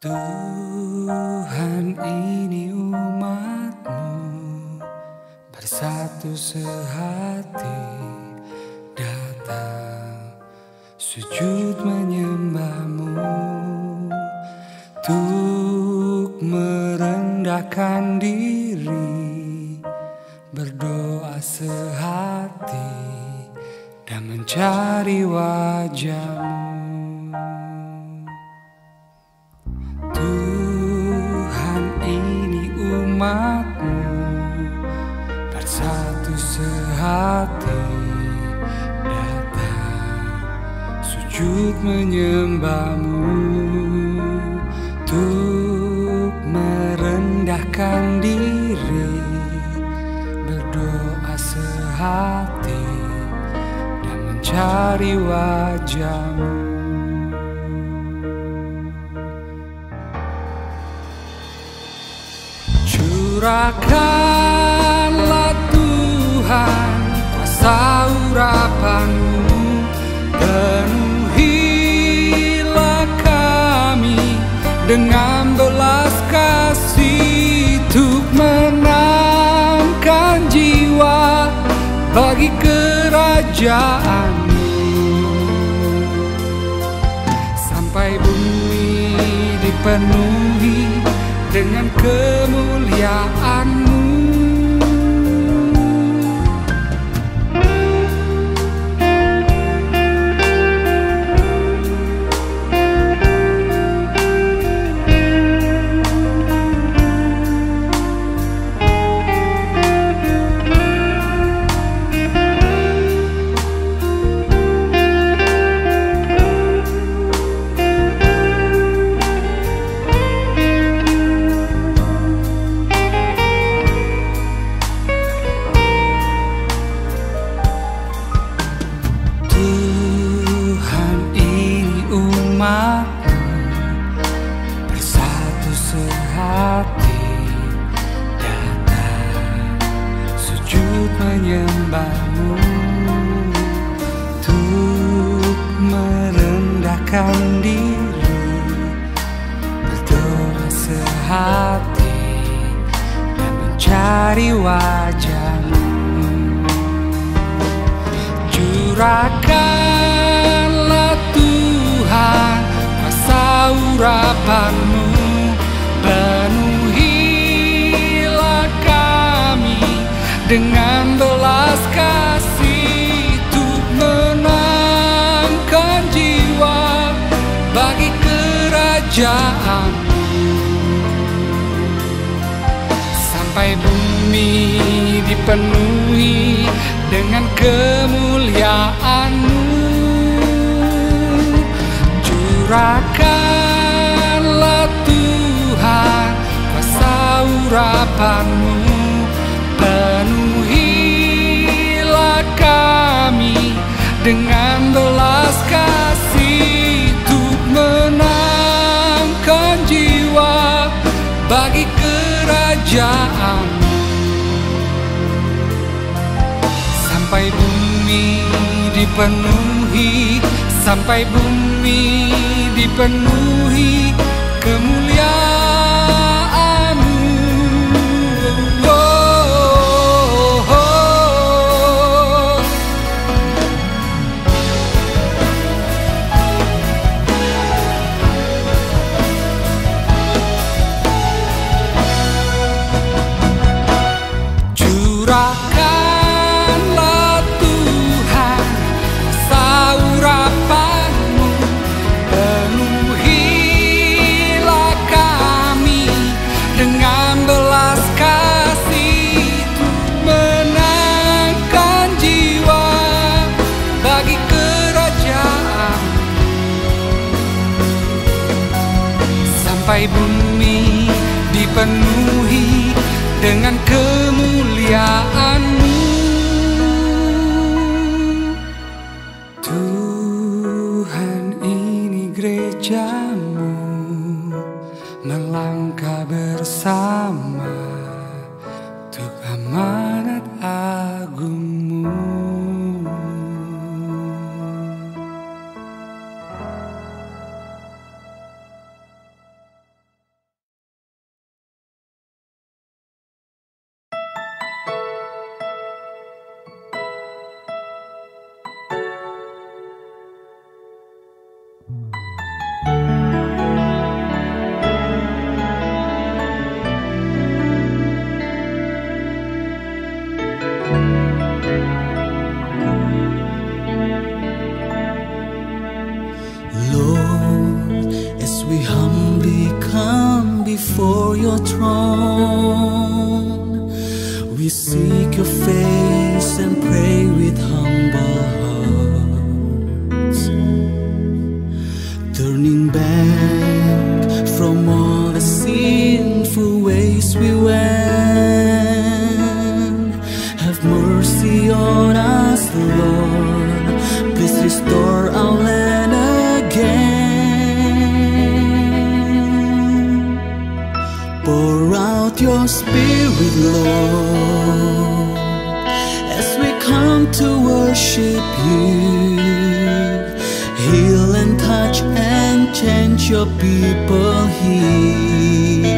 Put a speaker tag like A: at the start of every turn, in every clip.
A: Tuhan, ini umat-Mu bersatu sehati, datang sujud menyembah-Mu, untuk merendahkan diri, berdoa sehati dan mencari wajah-Mu. Tuhan, ini umat-Mu bersatu sehati, datang sujud menyembah-Mu, untuk merendahkan diri, berdoa sehati dan mencari wajah-Mu. Curahkanlah Tuhan kuasa urapan-Mu, penuhilah kami dengan belas kasih, untuk menangkan jiwa bagi kerajaan-Mu, sampai bumi dipenuhi dengan kemuliaan-Mu. Bersatu sehati, datang sujud menyembah-Mu, untuk merendahkan diri, berdoa sehati dan mencari wajah-Mu. Curahkanlah Tuhan kuasa urapan-Mu, penuhilah kami dengan belas kasih, untuk menangkan jiwa bagi kerajaan-Mu, sampai bumi dipenuhi dengan kemuliaan-Mu. Curahkanlah Tuhan kuasa urapan-Mu, penuhilah kami dengan belas kasih, untuk menangkan jiwa bagi kerajaan-Mu, sampai bumi dipenuhi, sampai bumi dipenuhi kemuliaan-Mu. Curahkanlah Tuhan kuasa urapan-Mu, penuhilah kami dengan belas kasih, untuk menangkan jiwa bagi kerajaan-Mu, sampai bumi dipenuhi dengan kemuliaan-Mu. Tuhan, ini gereja-Mu melangkah bersama, untuk amanat agung-Mu.
B: before your throne. We seek your face and pray with humble hearts, turning back from all the sinful ways we went. Have mercy on us, Lord. Please restore our land again. Pour out your Spirit, Lord, as we come to worship you. Heal and touch and change your people here.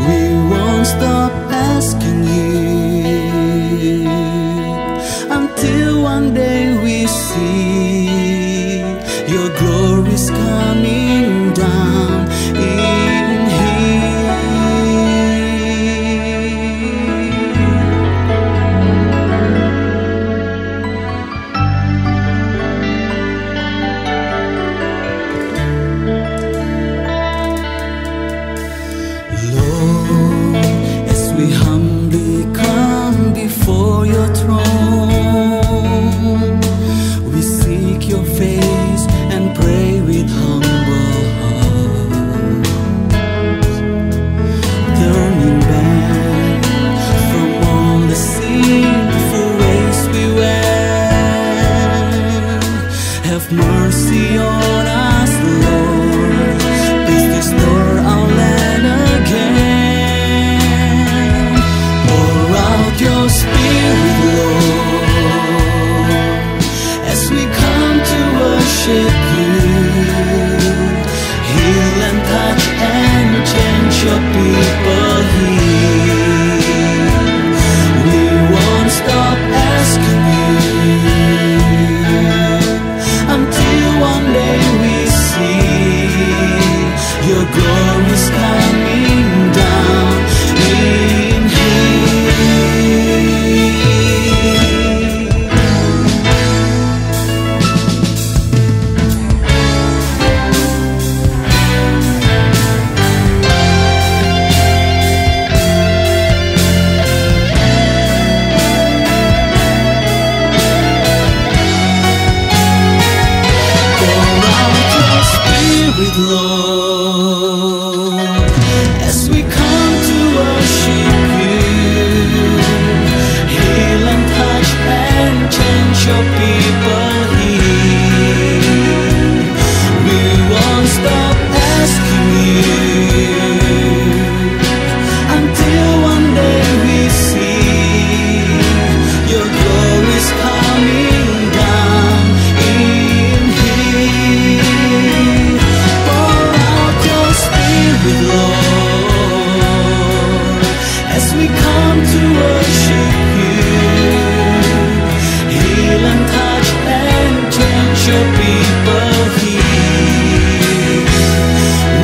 B: We won't stop asking you until one day we see your glory's coming down in here. Lord, as we humbly come before your throne, we seek your face and pray with humble hearts, turning back from all the sinful ways we went. Have mercy on us, Lord. Please restore our land again. Pour out your Spirit, Lord, as we come to worship you. Heal and touch and change your people here. We won't stop asking you until one day we see your glory's coming down in here. Pour out your Spirit, Lord, as we come to worship you. Heal and touch and change your people here. We won't stop asking you until one day we see your glory's coming down in here. Pour out your Spirit, Lord, as we come to worship you. Heal and touch and change your people here.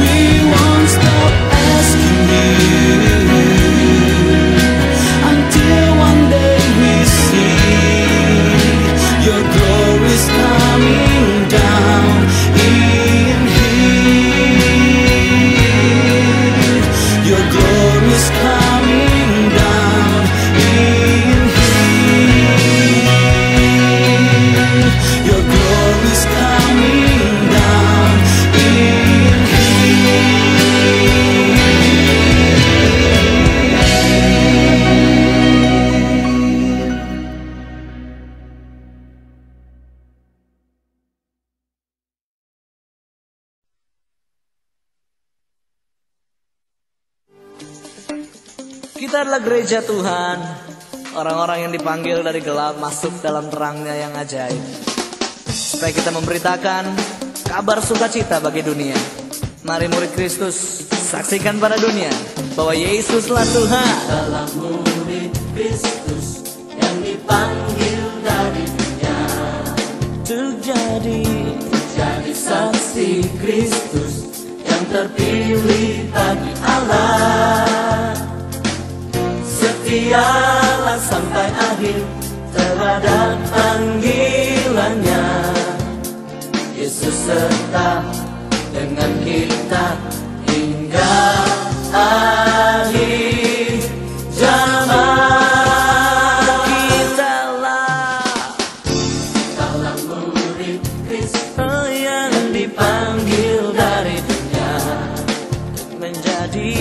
B: We won't stop asking you until one day we see your glory's coming down in here. Your glory's coming down in here. Your glory's coming down in
C: Kita adalah gereja Tuhan, orang-orang yang dipanggil dari gelap masuk dalam terangnya yang ajaib, supaya kita memberitakan kabar sukacita bagi dunia. Mari murid Kristus saksikan pada dunia bahwa Yesuslah Tuhan.
B: Adalah murid Kristus yang dipanggil dari dunia, untuk jadi saksi Kristus yang terpilih bagi Allah. Setialah sampai akhir terhadap panggilannya. Yesus serta dengan kita hingga
C: hingga akhir zaman. Kitalah murid Kristus yang dipanggil dari dunia, menjadi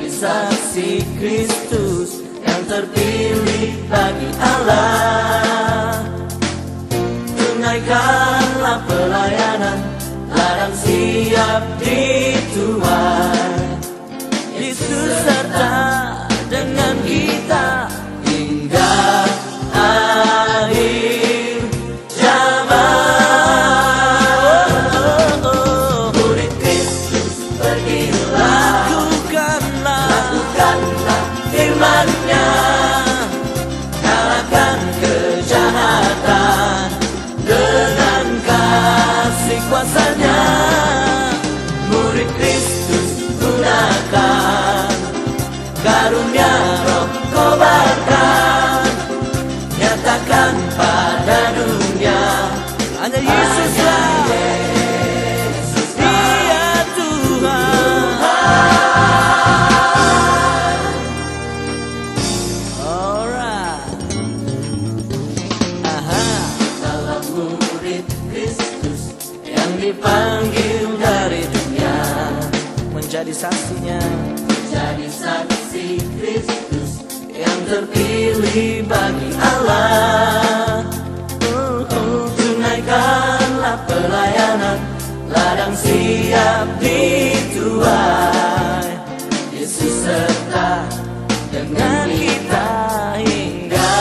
C: saksi Kristus yang terpilih bagi Allah. Tunaikanlah pelayanan, ladang siap dituai. Yesus serta dengan kita hingga akhir zaman. Murid Kristus pergilah, lakukanlah firman-Nya, kalahkan kejahatan dengan kasih kuasa-Nya. Murid Kristus gunakan karunia Roh, kobarkan, nyatakan pada dunia hanya Yesuslah, Dia Tuhan. Alright. Dalam murid Kristus yang dipanggil dari dunia, menjadi saksinya, menjadi saksi Kristus yang terpilih bagi Allah. Tunaikanlah pelayanan, ladang siap dituai. Yesus serta dengan kita hingga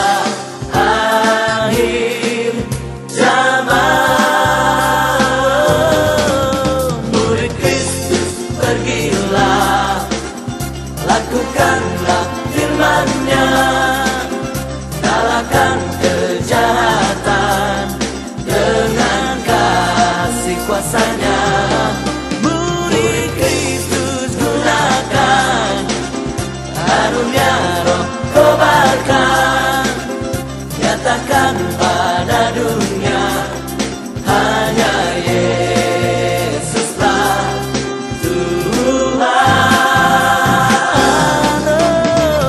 C: akhir zaman. Murid Kristus pergilah, lakukanlah firman-Nya, kalahkan kejahatan dengan kasih kuasa-Nya. Murid Kristus gunakan karunia Roh, kobarkan, nyatakan pada dunia hanya Yesuslah Tuhan.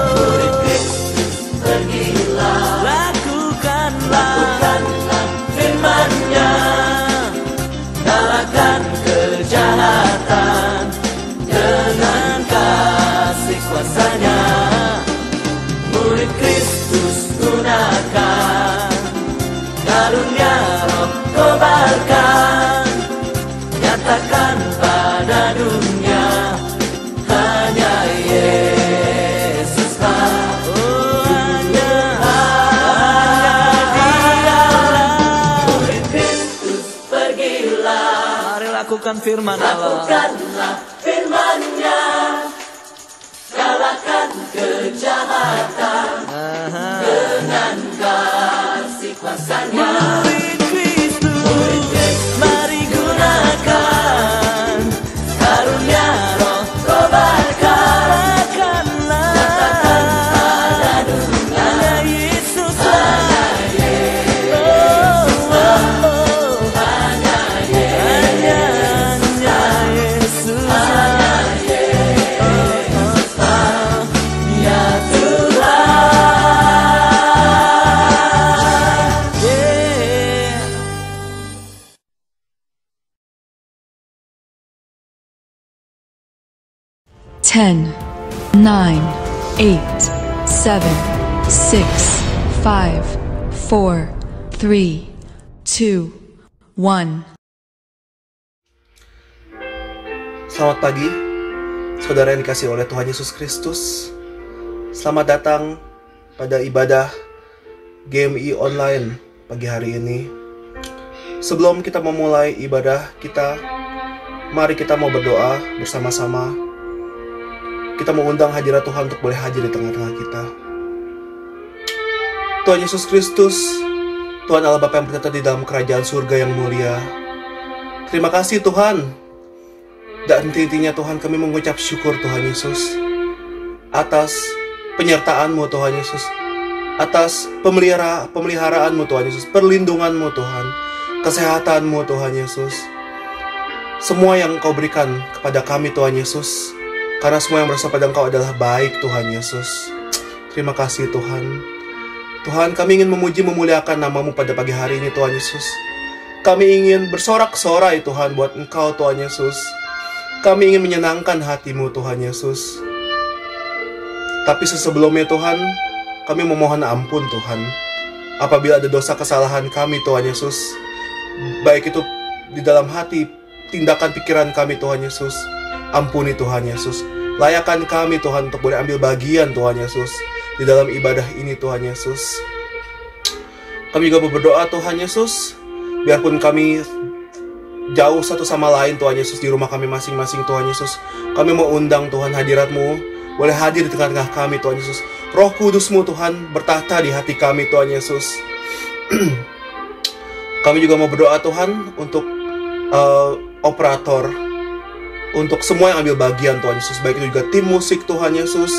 C: Murid Kristus pergilah, lakukanlah firman-Nya, kalahkan kejahatan dengan kasih kuasa-Nya. Murid Kristus gunakan karunia Roh, kobarkan, nyatakan pada dunia hanya Yesuslah. Oh, hanya Dialah. Murid Kristus pergilah, mari lakukan firman Allah, lakukanlah firman-Nya, kalahkan kejahatan dengan kasih kuasa-Nya. Murid Kristus, mari gunakan karunia Roh, kobarkan, nyatakan pada dunia hanya Yesuslah, hanya Yesuslah, ya Tuhan. Yeah.
D: 10, 9, 8, 7, 6, 5, 4, 3, 2, 1.
E: Selamat pagi, saudara yang dikasihi oleh Tuhan Yesus Kristus. Selamat datang pada ibadah GMI online pagi hari ini. Sebelum kita memulai ibadah kita, mari kita mau berdoa bersama-sama. Kita mengundang hadirat Tuhan untuk boleh hadir di tengah-tengah kita. Tuhan Yesus Kristus, Tuhan Allah Bapa yang bertata di dalam kerajaan surga yang mulia. Terima kasih Tuhan. Dan intinya Tuhan, kami mengucap syukur Tuhan Yesus atas penyertaan-Mu Tuhan Yesus, atas pemeliharaan-Mu Tuhan Yesus, perlindungan-Mu Tuhan, kesehatan-Mu Tuhan Yesus. semua yang Engkau berikan kepada kami Tuhan Yesus, karena semua yang berasal pada Engkau adalah baik Tuhan Yesus. Terima kasih Tuhan. Tuhan, kami ingin memuji memuliakan nama-Mu pada pagi hari ini Tuhan Yesus. Kami ingin bersorak-sorai Tuhan buat Engkau Tuhan Yesus. Kami ingin menyenangkan hati-Mu Tuhan Yesus. Tapi sebelumnya Tuhan, kami memohon ampun Tuhan, apabila ada dosa kesalahan kami Tuhan Yesus, baik itu di dalam hati, tindakan pikiran kami Tuhan Yesus. Ampuni Tuhan Yesus. Layakan kami Tuhan untuk boleh ambil bagian Tuhan Yesus di dalam ibadah ini Tuhan Yesus. Kami juga berdoa Tuhan Yesus, biarpun kami jauh satu sama lain Tuhan Yesus di rumah kami masing-masing Tuhan Yesus, kami mau undang Tuhan hadirat-Mu boleh hadir di tengah-tengah kami Tuhan Yesus. Roh Kudus-Mu Tuhan bertahta di hati kami Tuhan Yesus. Kami juga mau berdoa Tuhan untuk operator, untuk semua yang ambil bagian Tuhan Yesus, baik itu juga tim musik Tuhan Yesus,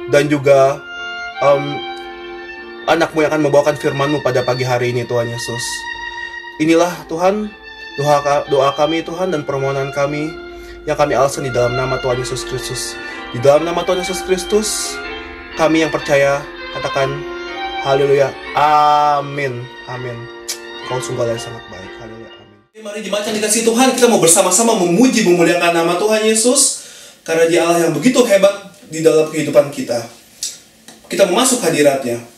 E: dan juga anak-Mu yang akan membawakan firman-Mu pada pagi hari ini Tuhan Yesus. Inilah Tuhan doa kami Tuhan dan permohonan kami yang kami alasan di dalam nama Tuhan Yesus Kristus. Di dalam nama Tuhan Yesus Kristus, kami yang percaya katakan haleluya, amin, amin. Kau sungguh sangat baik, haleluya, amin. Mari jemaat yang dikasihi Tuhan, kita mau bersama-sama memuji memuliakan nama Tuhan Yesus, karena Dia Allah yang begitu hebat di dalam kehidupan kita. Kita mau masuk hadirat-Nya.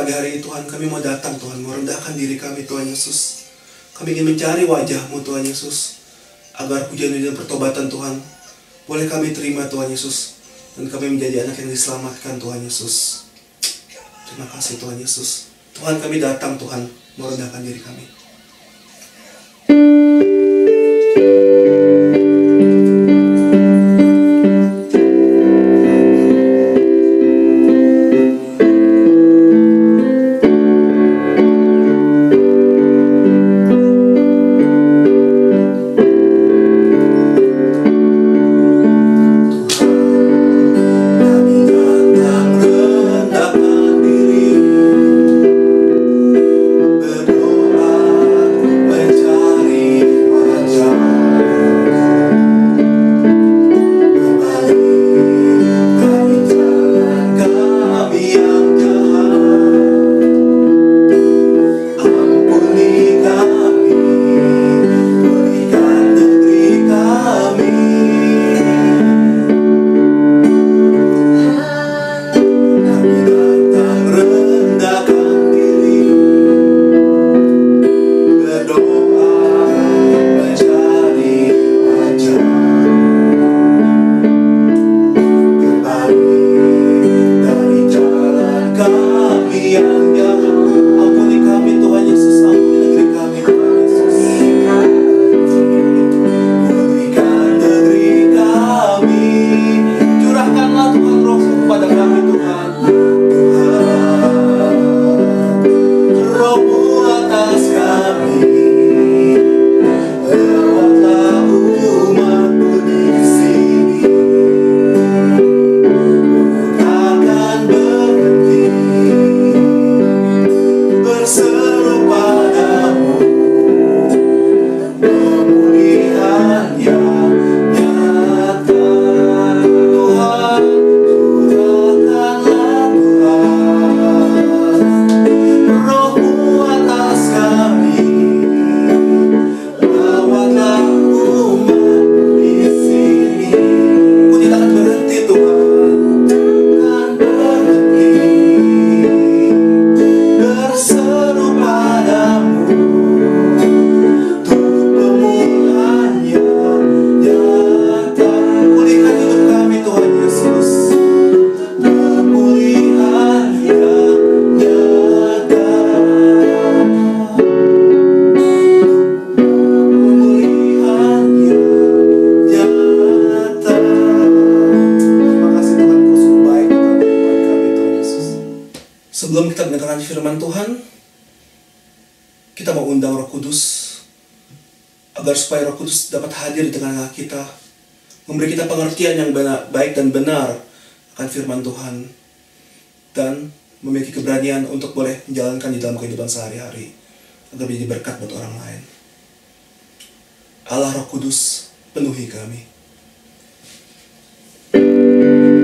E: pagi hari ini Tuhan, kami mau datang Tuhan, mau rendahkan diri kami Tuhan Yesus. Kami ingin mencari wajah-Mu Tuhan Yesus, agar pujian-pujian pertobatan Tuhan boleh kami terima Tuhan Yesus, dan kami menjadi anak yang diselamatkan Tuhan Yesus. Terima kasih Tuhan Yesus. Tuhan, kami datang Tuhan, mau rendahkan diri kami. Sebelum kita mendengarkan firman Tuhan, kita mau undang Roh Kudus agar supaya Roh Kudus dapat hadir di tengah-tengah kita, memberi kita pengertian yang baik dan benar akan firman Tuhan, dan memiliki keberanian untuk boleh menjalankan di dalam kehidupan sehari-hari agar menjadi berkat buat orang lain. Allah Roh Kudus, penuhi kami.
F: Penuhi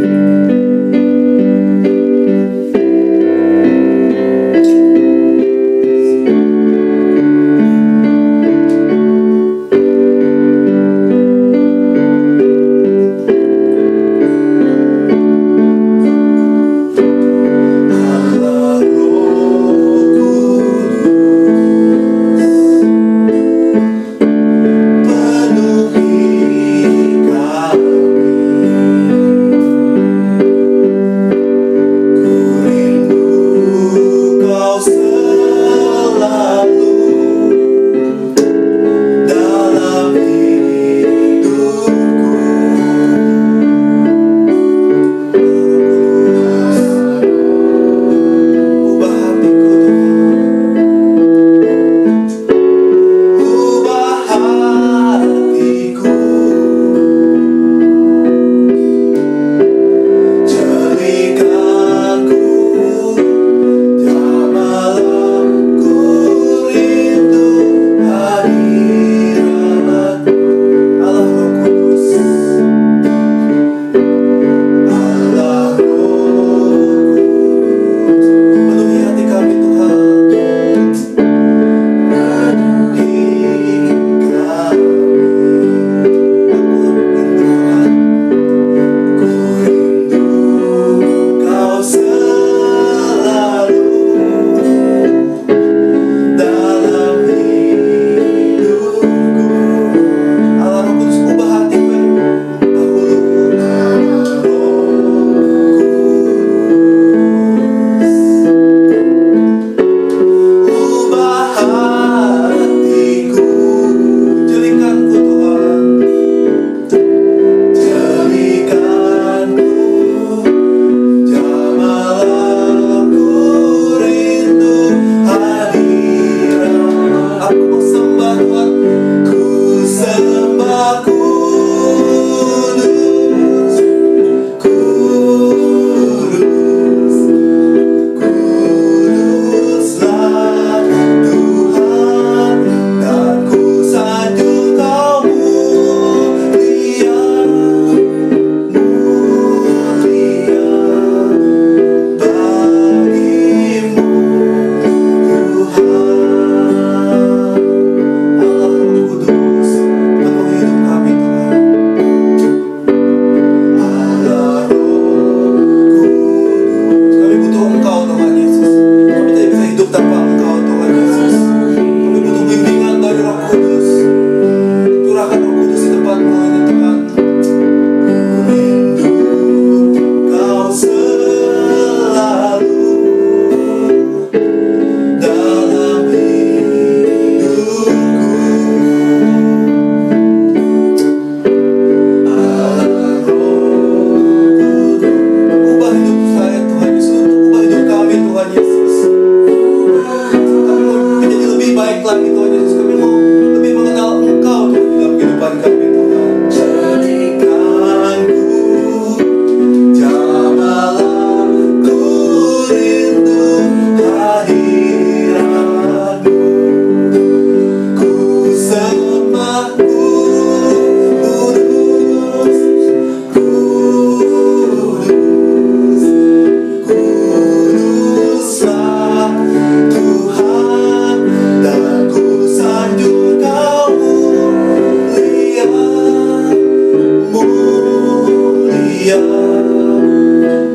E: mulia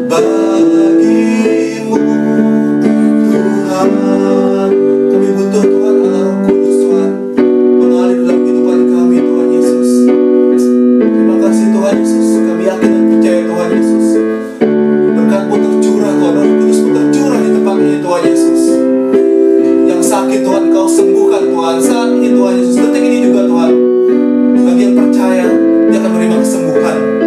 E: bagimu Tuhan. Kami butuh Tuhan Allah Kudus Tuhan mengalir dalam kehidupan kami Tuhan Yesus. Terima kasih Tuhan Yesus. Kami yakin dan percaya Tuhan Yesus. Berkat-Mu tercurah Tuhan, Roh Kudus-Mu tercurah di tempat ini Tuhan Yesus. Yang sakit Tuhan Kau sembuhkan Tuhan saat ini Tuhan Yesus. Detik ini juga Tuhan, bagi yang percaya dia akan menerima kesembuhan.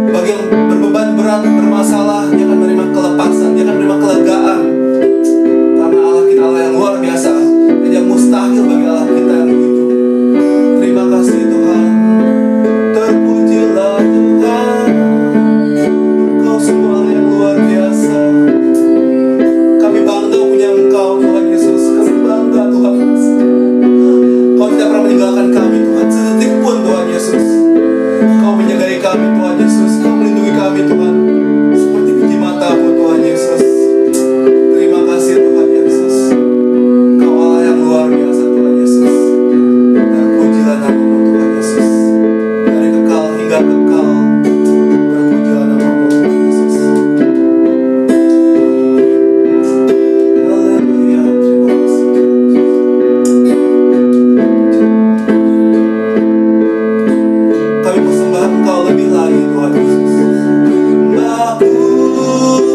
E: Bagi yang berbeban berat, bermasalah, dia akan menerima kelepasan, dia akan menerima kelegaan. Karena Allah kita Allah yang luar biasa dan yang mustahil bagi Allah kita yang begitu. Terima kasih Tuhan. Terpujilah Tuhan, Kau semua Allah yang luar biasa. Kami bangga punya Engkau Tuhan Yesus. Kami bangga Tuhan. Kau tidak pernah meninggalkan kami Tuhan sedetik pun Tuhan Yesus. Kau menjagai kami Tuhan Yesus. Kau melindungi kami Tuhan seperti biji mata-Mu Tuhan Yesus. Terima kasih Tuhan Yesus. Kau Allah yang luar biasa Tuhan Yesus. Terpujilah nama-Mu Tuhan Yesus. Dari kekal hingga kekal, terpujilah nama-Mu Tuhan Yesus. Haleluya. Terima kasih Tuhan. Kami persembah Engkau lebih lagi Tuhan Yesus. Mbah Kudus,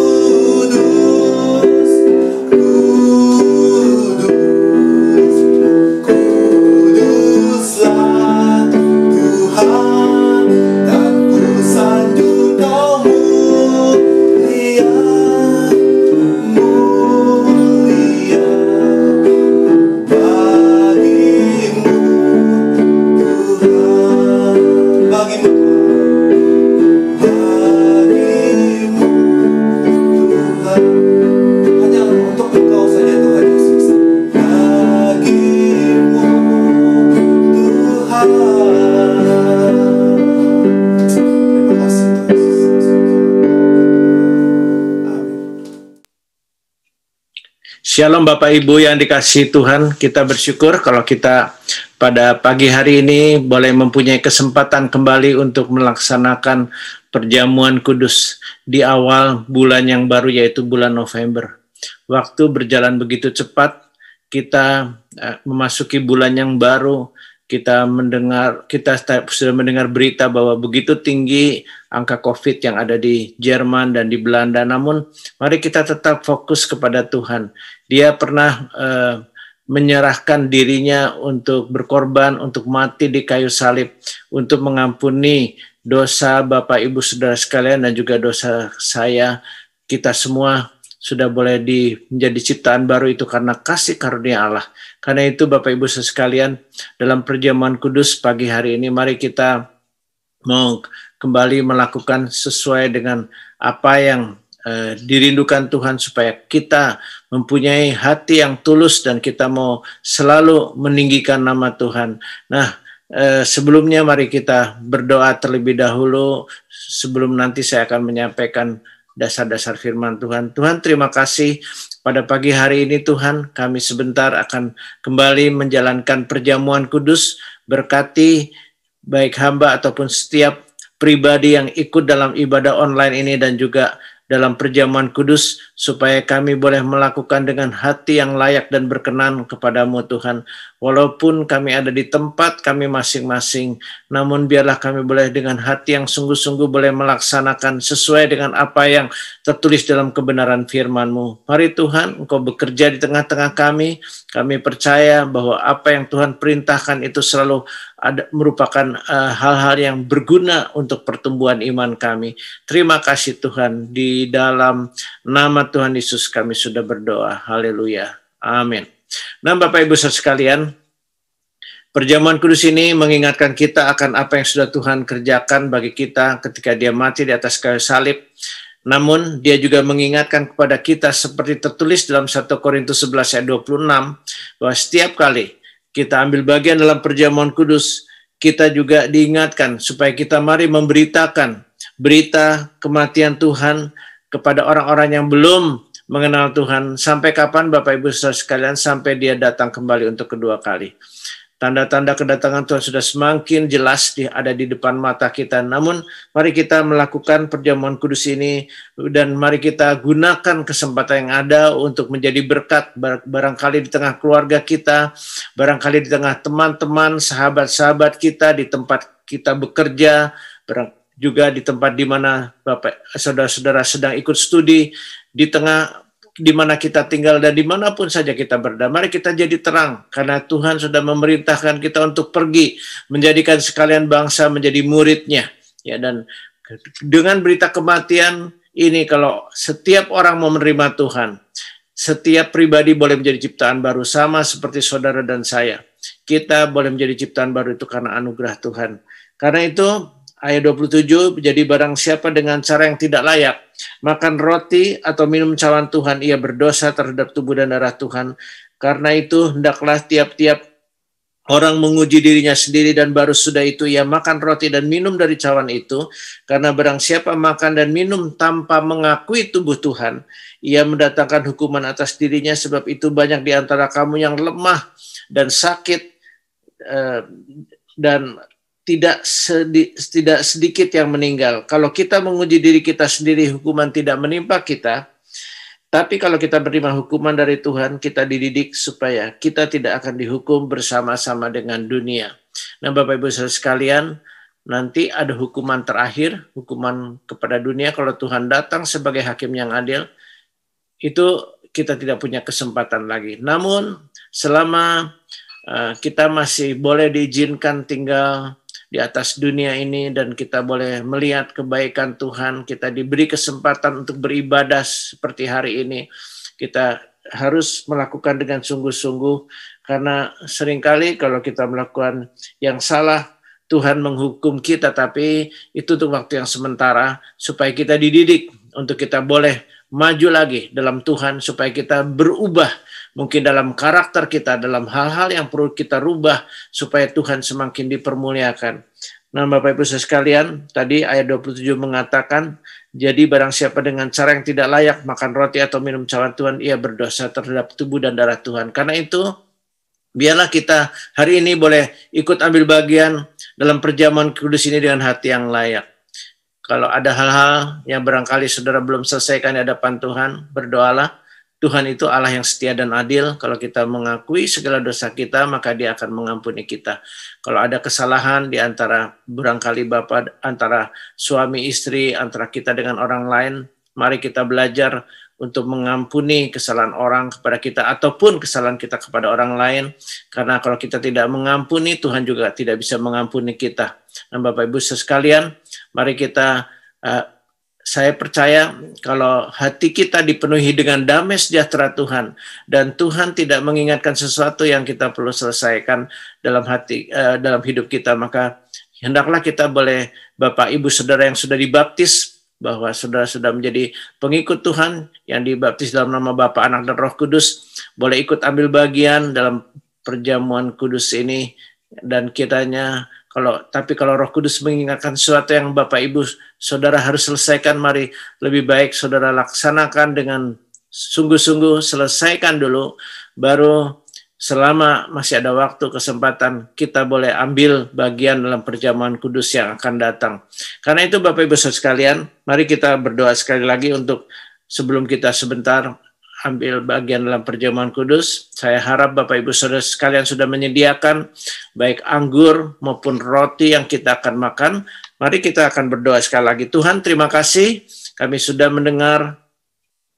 E: Kudus, Kuduslah Tuhan, dan ku sanjung Kau mulia, mulia bagimu Tuhan, bagimu bagimu Tuhan, hanya untuk Engkau saja Tuhan Yesus, bagimu Tuhan. Terima kasih Tuhan Yesus. Amin.
F: Shalom Bapak Ibu yang dikasihi Tuhan, kita bersyukur kalau kita pada pagi hari ini boleh mempunyai kesempatan kembali untuk melaksanakan perjamuan kudus di awal bulan yang baru yaitu bulan November. Waktu berjalan begitu cepat, kita memasuki bulan yang baru. Kita sudah mendengar berita bahwa begitu tinggi angka COVID yang ada di Jerman dan di Belanda. Namun mari kita tetap fokus kepada Tuhan. Dia pernah menyerahkan dirinya untuk berkorban, untuk mati di kayu salib, untuk mengampuni dosa Bapak Ibu Saudara sekalian dan juga dosa saya. Kita semua sudah boleh menjadi ciptaan baru itu karena kasih karunia Allah. Karena itu Bapak Ibu sekalian, dalam perjamuan kudus pagi hari ini mari kita mau kembali melakukan sesuai dengan apa yang dirindukan Tuhan, supaya kita mempunyai hati yang tulus dan kita mau selalu meninggikan nama Tuhan. Nah, sebelumnya mari kita berdoa terlebih dahulu sebelum nanti saya akan menyampaikan dasar-dasar firman Tuhan. Tuhan, terima kasih pada pagi hari ini Tuhan, kami sebentar akan kembali menjalankan perjamuan kudus. Berkati baik hamba ataupun setiap pribadi yang ikut dalam ibadah online ini dan juga dalam perjamuan kudus, supaya kami boleh melakukan dengan hati yang layak dan berkenan kepadamu Tuhan. Walaupun kami ada di tempat kami masing-masing, namun biarlah kami boleh dengan hati yang sungguh-sungguh boleh melaksanakan sesuai dengan apa yang tertulis dalam kebenaran firman-Mu. Mari Tuhan, Engkau bekerja di tengah-tengah kami. Kami percaya bahwa apa yang Tuhan perintahkan itu selalu merupakan hal-hal yang berguna untuk pertumbuhan iman kami. Terima kasih Tuhan, di dalam nama Tuhan Yesus kami sudah berdoa. Haleluya. Amin. Nah Bapak Ibu sekalian, perjamuan kudus ini mengingatkan kita akan apa yang sudah Tuhan kerjakan bagi kita ketika Dia mati di atas kayu salib. Namun dia juga mengingatkan kepada kita seperti tertulis dalam 1 Korintus 11 ayat 26, bahwa setiap kali kita ambil bagian dalam perjamuan kudus, kita juga diingatkan supaya kita mari memberitakan berita kematian Tuhan kepada orang-orang yang belum mengenal Tuhan. Sampai kapan Bapak Ibu Saudara sekalian? Sampai Dia datang kembali untuk kedua kali. Tanda-tanda kedatangan Tuhan sudah semakin jelas ada di depan mata kita. Namun mari kita melakukan perjamuan kudus ini dan mari kita gunakan kesempatan yang ada untuk menjadi berkat, barangkali di tengah keluarga kita, barangkali di tengah teman-teman, sahabat-sahabat kita, di tempat kita bekerja, juga di tempat di mana Bapak saudara-saudara sedang ikut studi, di tengah di mana kita tinggal dan dimanapun saja kita berada. Mari kita jadi terang, karena Tuhan sudah memerintahkan kita untuk pergi, menjadikan sekalian bangsa menjadi muridnya. Ya, dan dengan berita kematian ini, kalau setiap orang mau menerima Tuhan, setiap pribadi boleh menjadi ciptaan baru, sama seperti saudara dan saya. Kita boleh menjadi ciptaan baru itu karena anugerah Tuhan. Karena itu, ayat 27, jadi barang siapa dengan cara yang tidak layak makan roti atau minum cawan Tuhan, ia berdosa terhadap tubuh dan darah Tuhan. Karena itu hendaklah tiap-tiap orang menguji dirinya sendiri, dan baru sudah itu ia makan roti dan minum dari cawan itu. Karena barang siapa makan dan minum tanpa mengakui tubuh Tuhan, ia mendatangkan hukuman atas dirinya, sebab itu banyak di antara kamu yang lemah dan sakit, dan tidak sedikit yang meninggal. Kalau kita menguji diri kita sendiri, hukuman tidak menimpa kita. Tapi kalau kita menerima hukuman dari Tuhan, kita dididik supaya kita tidak akan dihukum bersama-sama dengan dunia. Nah, Bapak Ibu Saudara sekalian, nanti ada hukuman terakhir, hukuman kepada dunia. Kalau Tuhan datang sebagai hakim yang adil, itu kita tidak punya kesempatan lagi. Namun, selama kita masih boleh diizinkan tinggal di atas dunia ini dan kita boleh melihat kebaikan Tuhan, kita diberi kesempatan untuk beribadah seperti hari ini, kita harus melakukan dengan sungguh-sungguh, karena seringkali kalau kita melakukan yang salah, Tuhan menghukum kita, tapi itu untuk waktu yang sementara, supaya kita dididik untuk kita boleh maju lagi dalam Tuhan, supaya kita berubah, mungkin dalam karakter kita, dalam hal-hal yang perlu kita rubah, supaya Tuhan semakin dipermuliakan. Nah, Bapak Ibu sekalian, tadi ayat 27 mengatakan, jadi barang siapa dengan cara yang tidak layak makan roti atau minum cawan Tuhan, ia berdosa terhadap tubuh dan darah Tuhan. Karena itu, biarlah kita hari ini boleh ikut ambil bagian dalam perjamuan kudus ini dengan hati yang layak. Kalau ada hal-hal yang barangkali saudara belum selesaikan di hadapan Tuhan, berdoalah. Tuhan itu Allah yang setia dan adil. Kalau kita mengakui segala dosa kita, maka Dia akan mengampuni kita. Kalau ada kesalahan di antara barangkali Bapak, antara suami istri, antara kita dengan orang lain, mari kita belajar untuk mengampuni kesalahan orang kepada kita ataupun kesalahan kita kepada orang lain. Karena kalau kita tidak mengampuni, Tuhan juga tidak bisa mengampuni kita. Dan Bapak Ibu sekalian, mari kita saya percaya kalau hati kita dipenuhi dengan damai sejahtera Tuhan, dan Tuhan tidak mengingatkan sesuatu yang kita perlu selesaikan dalam hati, dalam hidup kita, maka hendaklah kita boleh, Bapak Ibu Saudara yang sudah dibaptis, bahwa saudara sudah menjadi pengikut Tuhan yang dibaptis dalam nama Bapa, Anak, dan Roh Kudus, boleh ikut ambil bagian dalam perjamuan kudus ini. Dan kiranya kalau Roh Kudus mengingatkan sesuatu yang Bapak Ibu Saudara harus selesaikan, mari lebih baik saudara laksanakan dengan sungguh-sungguh, selesaikan dulu, baru selama masih ada waktu, kesempatan, kita boleh ambil bagian dalam perjamuan kudus yang akan datang. Karena itu Bapak Ibu Saudara sekalian, mari kita berdoa sekali lagi untuk sebelum kita sebentar ambil bagian dalam perjamuan kudus. Saya harap Bapak Ibu Saudara sekalian sudah menyediakan baik anggur maupun roti yang kita akan makan. Mari kita akan berdoa sekali lagi. Tuhan, terima kasih kami sudah mendengar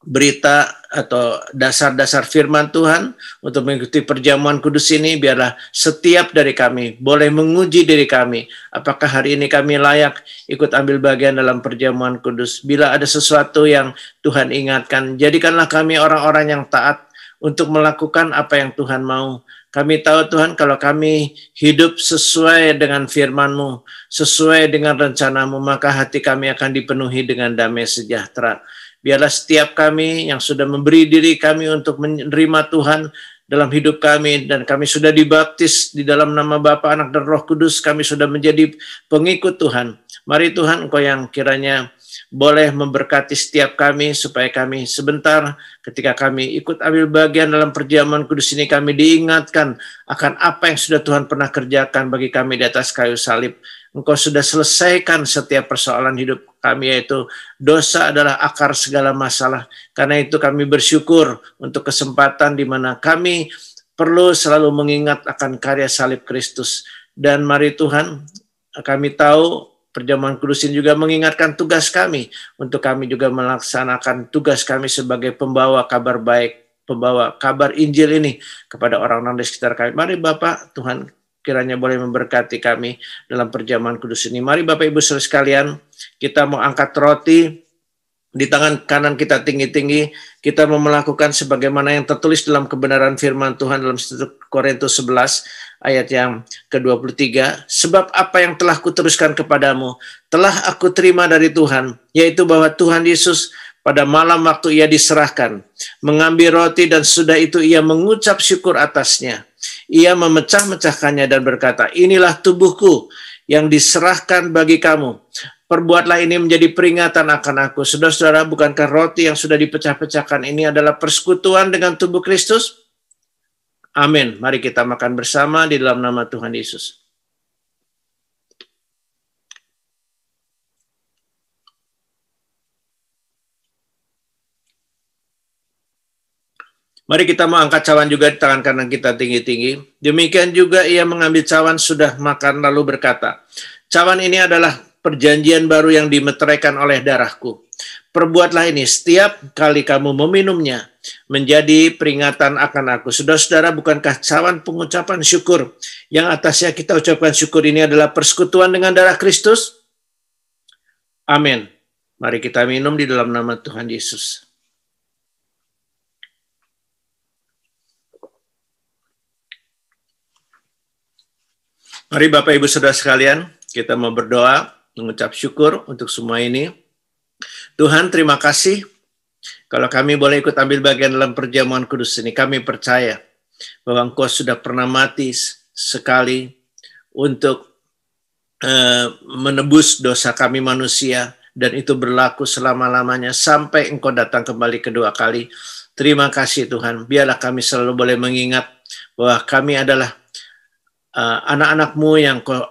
F: berita atau dasar-dasar firman Tuhan untuk mengikuti perjamuan kudus ini. Biarlah setiap dari kami boleh menguji diri kami, apakah hari ini kami layak ikut ambil bagian dalam perjamuan kudus. Bila ada sesuatu yang Tuhan ingatkan, jadikanlah kami orang-orang yang taat untuk melakukan apa yang Tuhan mau. Kami tahu Tuhan, kalau kami hidup sesuai dengan firman-Mu, sesuai dengan rencana-Mu, maka hati kami akan dipenuhi dengan damai sejahtera. Biarlah setiap kami yang sudah memberi diri kami untuk menerima Tuhan dalam hidup kami, dan kami sudah dibaptis di dalam nama Bapa, Anak, dan Roh Kudus, kami sudah menjadi pengikut Tuhan. Mari Tuhan, Engkau yang kiranya boleh memberkati setiap kami, supaya kami sebentar ketika kami ikut ambil bagian dalam perjamuan kudus ini, kami diingatkan akan apa yang sudah Tuhan pernah kerjakan bagi kami di atas kayu salib. Engkau sudah selesaikan setiap persoalan hidup kami, yaitu dosa adalah akar segala masalah. Karena itu kami bersyukur untuk kesempatan di mana kami perlu selalu mengingat akan karya salib Kristus. Dan mari Tuhan, kami tahu perjamuan kudus ini juga mengingatkan tugas kami, untuk kami juga melaksanakan tugas kami sebagai pembawa kabar baik, pembawa kabar Injil ini kepada orang-orang di sekitar kami. Mari Bapak, Tuhan kiranya boleh memberkati kami dalam perjamuan kudus ini. Mari Bapak Ibu Saudara sekalian, kita mau angkat roti, di tangan kanan kita tinggi-tinggi, kita mau melakukan sebagaimana yang tertulis dalam kebenaran firman Tuhan dalam 1 Korintus 11 ayat yang ke-23. Sebab apa yang telah kuteruskan kepadamu, telah aku terima dari Tuhan, yaitu bahwa Tuhan Yesus pada malam waktu ia diserahkan, mengambil roti dan sudah itu ia mengucap syukur atasnya. Ia memecah-mecahkannya dan berkata, inilah tubuhku yang diserahkan bagi kamu. Perbuatlah ini menjadi peringatan akan aku. Saudara-saudara, bukankah roti yang sudah dipecah-pecahkan ini adalah persekutuan dengan tubuh Kristus? Amin. Mari kita makan bersama di dalam nama Tuhan Yesus. Mari kita mau angkat cawan juga di tangan kanan kita tinggi-tinggi. Demikian juga ia mengambil cawan sudah makan lalu berkata, cawan ini adalah perjanjian baru yang dimeteraikan oleh darahku. Perbuatlah ini setiap kali kamu meminumnya, menjadi peringatan akan aku. Saudara-saudara, bukankah cawan pengucapan syukur yang atasnya kita ucapkan syukur ini adalah persekutuan dengan darah Kristus? Amin. Mari kita minum di dalam nama Tuhan Yesus. Mari Bapak Ibu Saudara sekalian, kita mau berdoa, mengucap syukur untuk semua ini. Tuhan, terima kasih kalau kami boleh ikut ambil bagian dalam perjamuan kudus ini. Kami percaya bahwa Engkau sudah pernah mati sekali untuk menebus dosa kami manusia, dan itu berlaku selama-lamanya sampai Engkau datang kembali kedua kali. Terima kasih Tuhan, biarlah kami selalu boleh mengingat bahwa kami adalah anak-anak-Mu yang Kau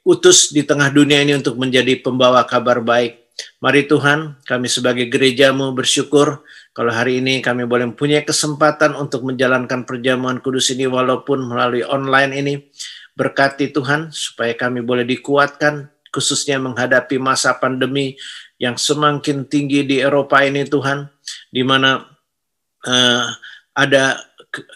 F: utus di tengah dunia ini untuk menjadi pembawa kabar baik. Mari Tuhan, kami sebagai gereja-Mu bersyukur kalau hari ini kami boleh mempunyai kesempatan untuk menjalankan perjamuan kudus ini walaupun melalui online ini. Berkati Tuhan supaya kami boleh dikuatkan khususnya menghadapi masa pandemi yang semakin tinggi di Eropa ini Tuhan, di mana ada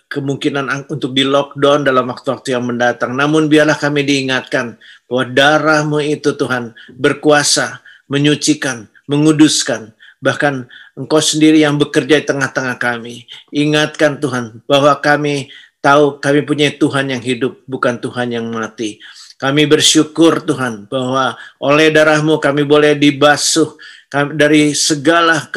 F: kemungkinan untuk di lockdown dalam waktu-waktu yang mendatang. Namun biarlah kami diingatkan bahwa darah-Mu itu Tuhan berkuasa, menyucikan, menguduskan. Bahkan Engkau sendiri yang bekerja di tengah-tengah kami. Ingatkan Tuhan bahwa kami tahu kami punya Tuhan yang hidup, bukan Tuhan yang mati. Kami bersyukur Tuhan bahwa oleh darah-Mu kami boleh dibasuh dari segala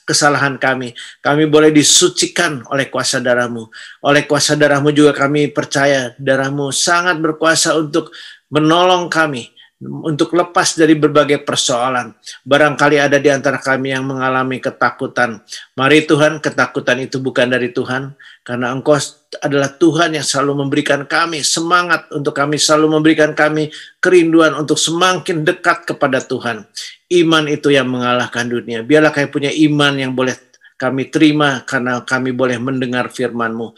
F: kesalahan kami. Kami boleh disucikan oleh kuasa darah-Mu. Oleh kuasa darah-Mu juga kami percaya darah-Mu sangat berkuasa untuk menolong kami, untuk lepas dari berbagai persoalan. Barangkali ada di antara kami yang mengalami ketakutan. Mari Tuhan, ketakutan itu bukan dari Tuhan, karena Engkau adalah Tuhan yang selalu memberikan kami semangat, untuk kami selalu memberikan kami kerinduan untuk semakin dekat kepada Tuhan. Iman itu yang mengalahkan dunia. Biarlah kami punya iman yang boleh kami terima karena kami boleh mendengar firman-Mu.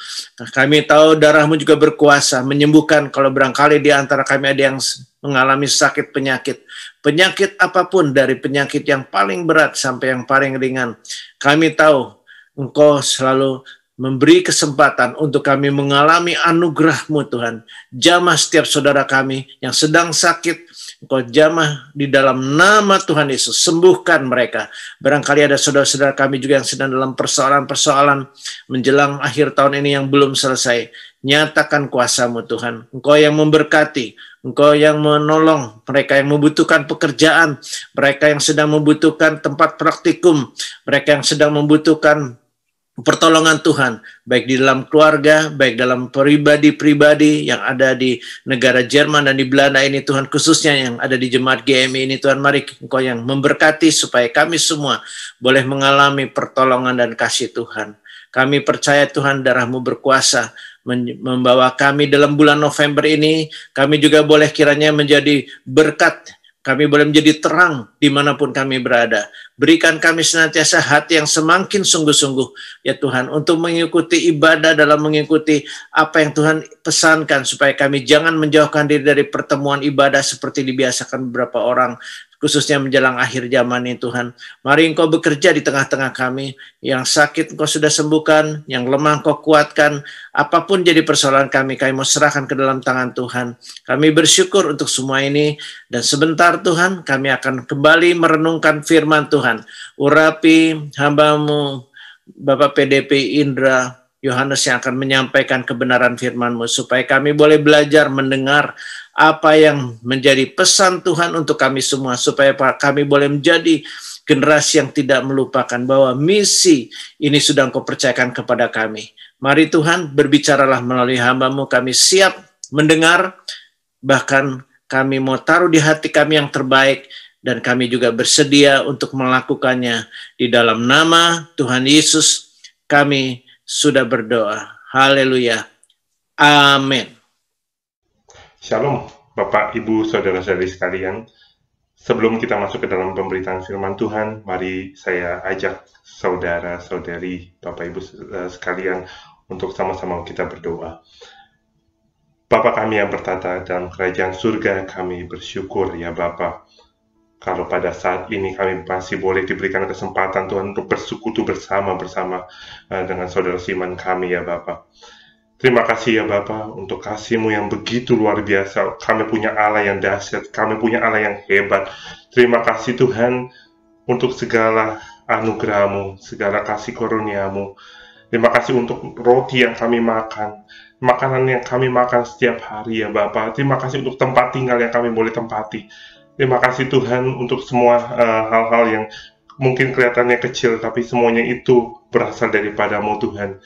F: Kami tahu darah-Mu juga berkuasa menyembuhkan kalau barangkali di antara kami ada yang mengalami sakit penyakit. Penyakit apapun, dari penyakit yang paling berat sampai yang paling ringan. Kami tahu Engkau selalu memberi kesempatan untuk kami mengalami anugerah-Mu Tuhan. Jamah setiap saudara kami yang sedang sakit, Engkau jamah di dalam nama Tuhan Yesus. Sembuhkan mereka. Barangkali ada saudara-saudara kami juga yang sedang dalam persoalan-persoalan menjelang akhir tahun ini yang belum selesai. Nyatakan kuasa-Mu Tuhan. Engkau yang memberkati, Engkau yang menolong mereka yang membutuhkan pekerjaan, mereka yang sedang membutuhkan tempat praktikum, mereka yang sedang membutuhkan pertolongan Tuhan, baik di dalam keluarga, baik dalam pribadi-pribadi yang ada di negara Jerman dan di Belanda ini, Tuhan, khususnya yang ada di jemaat GMI ini, Tuhan, mari Engkau yang memberkati supaya kami semua boleh mengalami pertolongan dan kasih Tuhan. Kami percaya Tuhan, darah-Mu berkuasa membawa kami dalam bulan November ini. Kami juga boleh kiranya menjadi berkat. Kami boleh menjadi terang dimanapun kami berada. Berikan kami senantiasa hati yang semakin sungguh-sungguh, ya Tuhan, untuk mengikuti ibadah, dalam mengikuti apa yang Tuhan pesankan, supaya kami jangan menjauhkan diri dari pertemuan ibadah seperti dibiasakan beberapa orang, khususnya menjelang akhir zaman ini, Tuhan. Mari Engkau bekerja di tengah-tengah kami. Yang sakit Engkau sudah sembuhkan, yang lemah Engkau kuatkan. Apapun jadi persoalan kami mau serahkan ke dalam tangan Tuhan. Kami bersyukur untuk semua ini, dan sebentar Tuhan, kami akan kembali merenungkan firman Tuhan. Urapi hamba-Mu, Bapak PDP Indra Yohanes, yang akan menyampaikan kebenaran firman-Mu, supaya kami boleh belajar mendengar apa yang menjadi pesan Tuhan untuk kami semua, supaya kami boleh menjadi generasi yang tidak melupakan bahwa misi ini sudah Engkau percayakan kepada kami. Mari Tuhan, berbicaralah melalui hamba-Mu, kami siap mendengar, bahkan kami mau taruh di hati kami yang terbaik, dan kami juga bersedia untuk melakukannya. Di dalam nama Tuhan Yesus kami sudah berdoa. Haleluya. Amin.
G: Shalom, Bapak, Ibu, Saudara-saudari sekalian. Sebelum kita masuk ke dalam pemberitaan firman Tuhan, mari saya ajak saudara-saudari, Bapak, Ibu sekalian, untuk sama-sama kita berdoa. Bapa kami yang bertata dalam kerajaan surga, kami bersyukur ya Bapa, kalau pada saat ini kami masih boleh diberikan kesempatan Tuhan untuk bersekutu bersama dengan saudara Siman kami ya Bapa. Terima kasih ya Bapa untuk kasih-Mu yang begitu luar biasa. Kami punya Allah yang dahsyat, kami punya Allah yang hebat. Terima kasih Tuhan untuk segala anugerah-Mu, segala kasih karunia-Mu. Terima kasih untuk roti yang kami makan, makanan yang kami makan setiap hari ya Bapa. Terima kasih untuk tempat tinggal yang kami boleh tempati. Terima kasih Tuhan untuk semua hal-hal yang mungkin kelihatannya kecil, tapi semuanya itu berasal daripada-Mu Tuhan.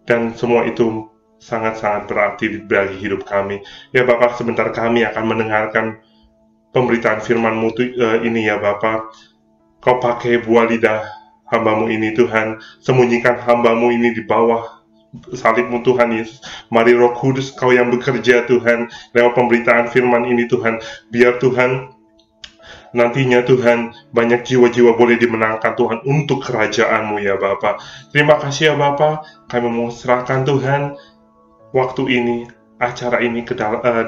G: Dan semua itu sangat-sangat berarti bagi hidup kami. Ya Bapak, sebentar kami akan mendengarkan pemberitaan firman-Mu ini ya Bapak. Kau pakai buah lidah hamba-Mu ini Tuhan. Sembunyikan hamba-Mu ini di bawah salib-Mu Tuhan Yesus. Mari Roh Kudus Kau yang bekerja Tuhan lewat pemberitaan firman ini Tuhan. Biar Tuhan nantinya Tuhan, banyak jiwa-jiwa boleh dimenangkan Tuhan untuk kerajaan-Mu ya Bapa. Terima kasih ya Bapa, kami mau serahkan Tuhan waktu ini, acara ini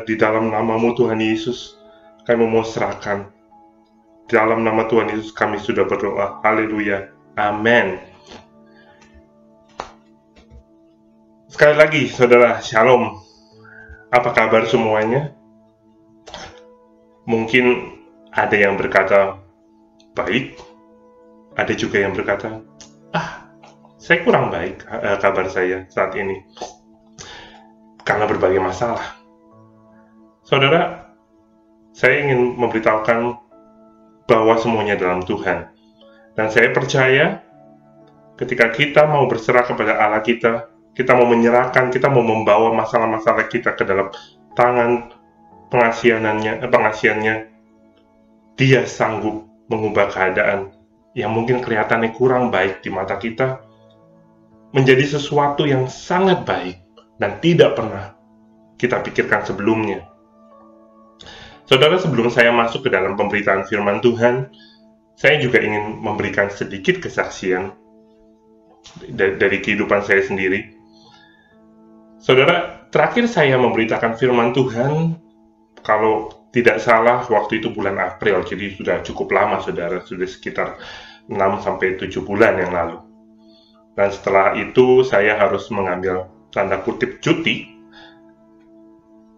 G: di dalam nama-Mu Tuhan Yesus. Kami mau serahkan. Dalam nama Tuhan Yesus kami sudah berdoa. Haleluya. Amin. Sekali lagi saudara, shalom. Apa kabar semuanya? Mungkin ada yang berkata, baik. Ada juga yang berkata, saya kurang baik kabar saya saat ini. Karena berbagai masalah. Saudara, saya ingin memberitahukan bahwa semuanya dalam Tuhan. Dan saya percaya, ketika kita mau berserah kepada Allah kita mau menyerahkan, kita mau membawa masalah-masalah kita ke dalam tangan pengasihannya, Dia sanggup mengubah keadaan yang mungkin kelihatannya kurang baik di mata kita menjadi sesuatu yang sangat baik dan tidak pernah kita pikirkan sebelumnya. Saudara, sebelum saya masuk ke dalam pemberitaan firman Tuhan, saya juga ingin memberikan sedikit kesaksian dari kehidupan saya sendiri. Saudara, terakhir saya memberitakan firman Tuhan, kalau tidak salah waktu itu bulan April, jadi sudah cukup lama saudara, sudah sekitar 6-7 bulan yang lalu. Dan setelah itu saya harus mengambil tanda kutip cuti,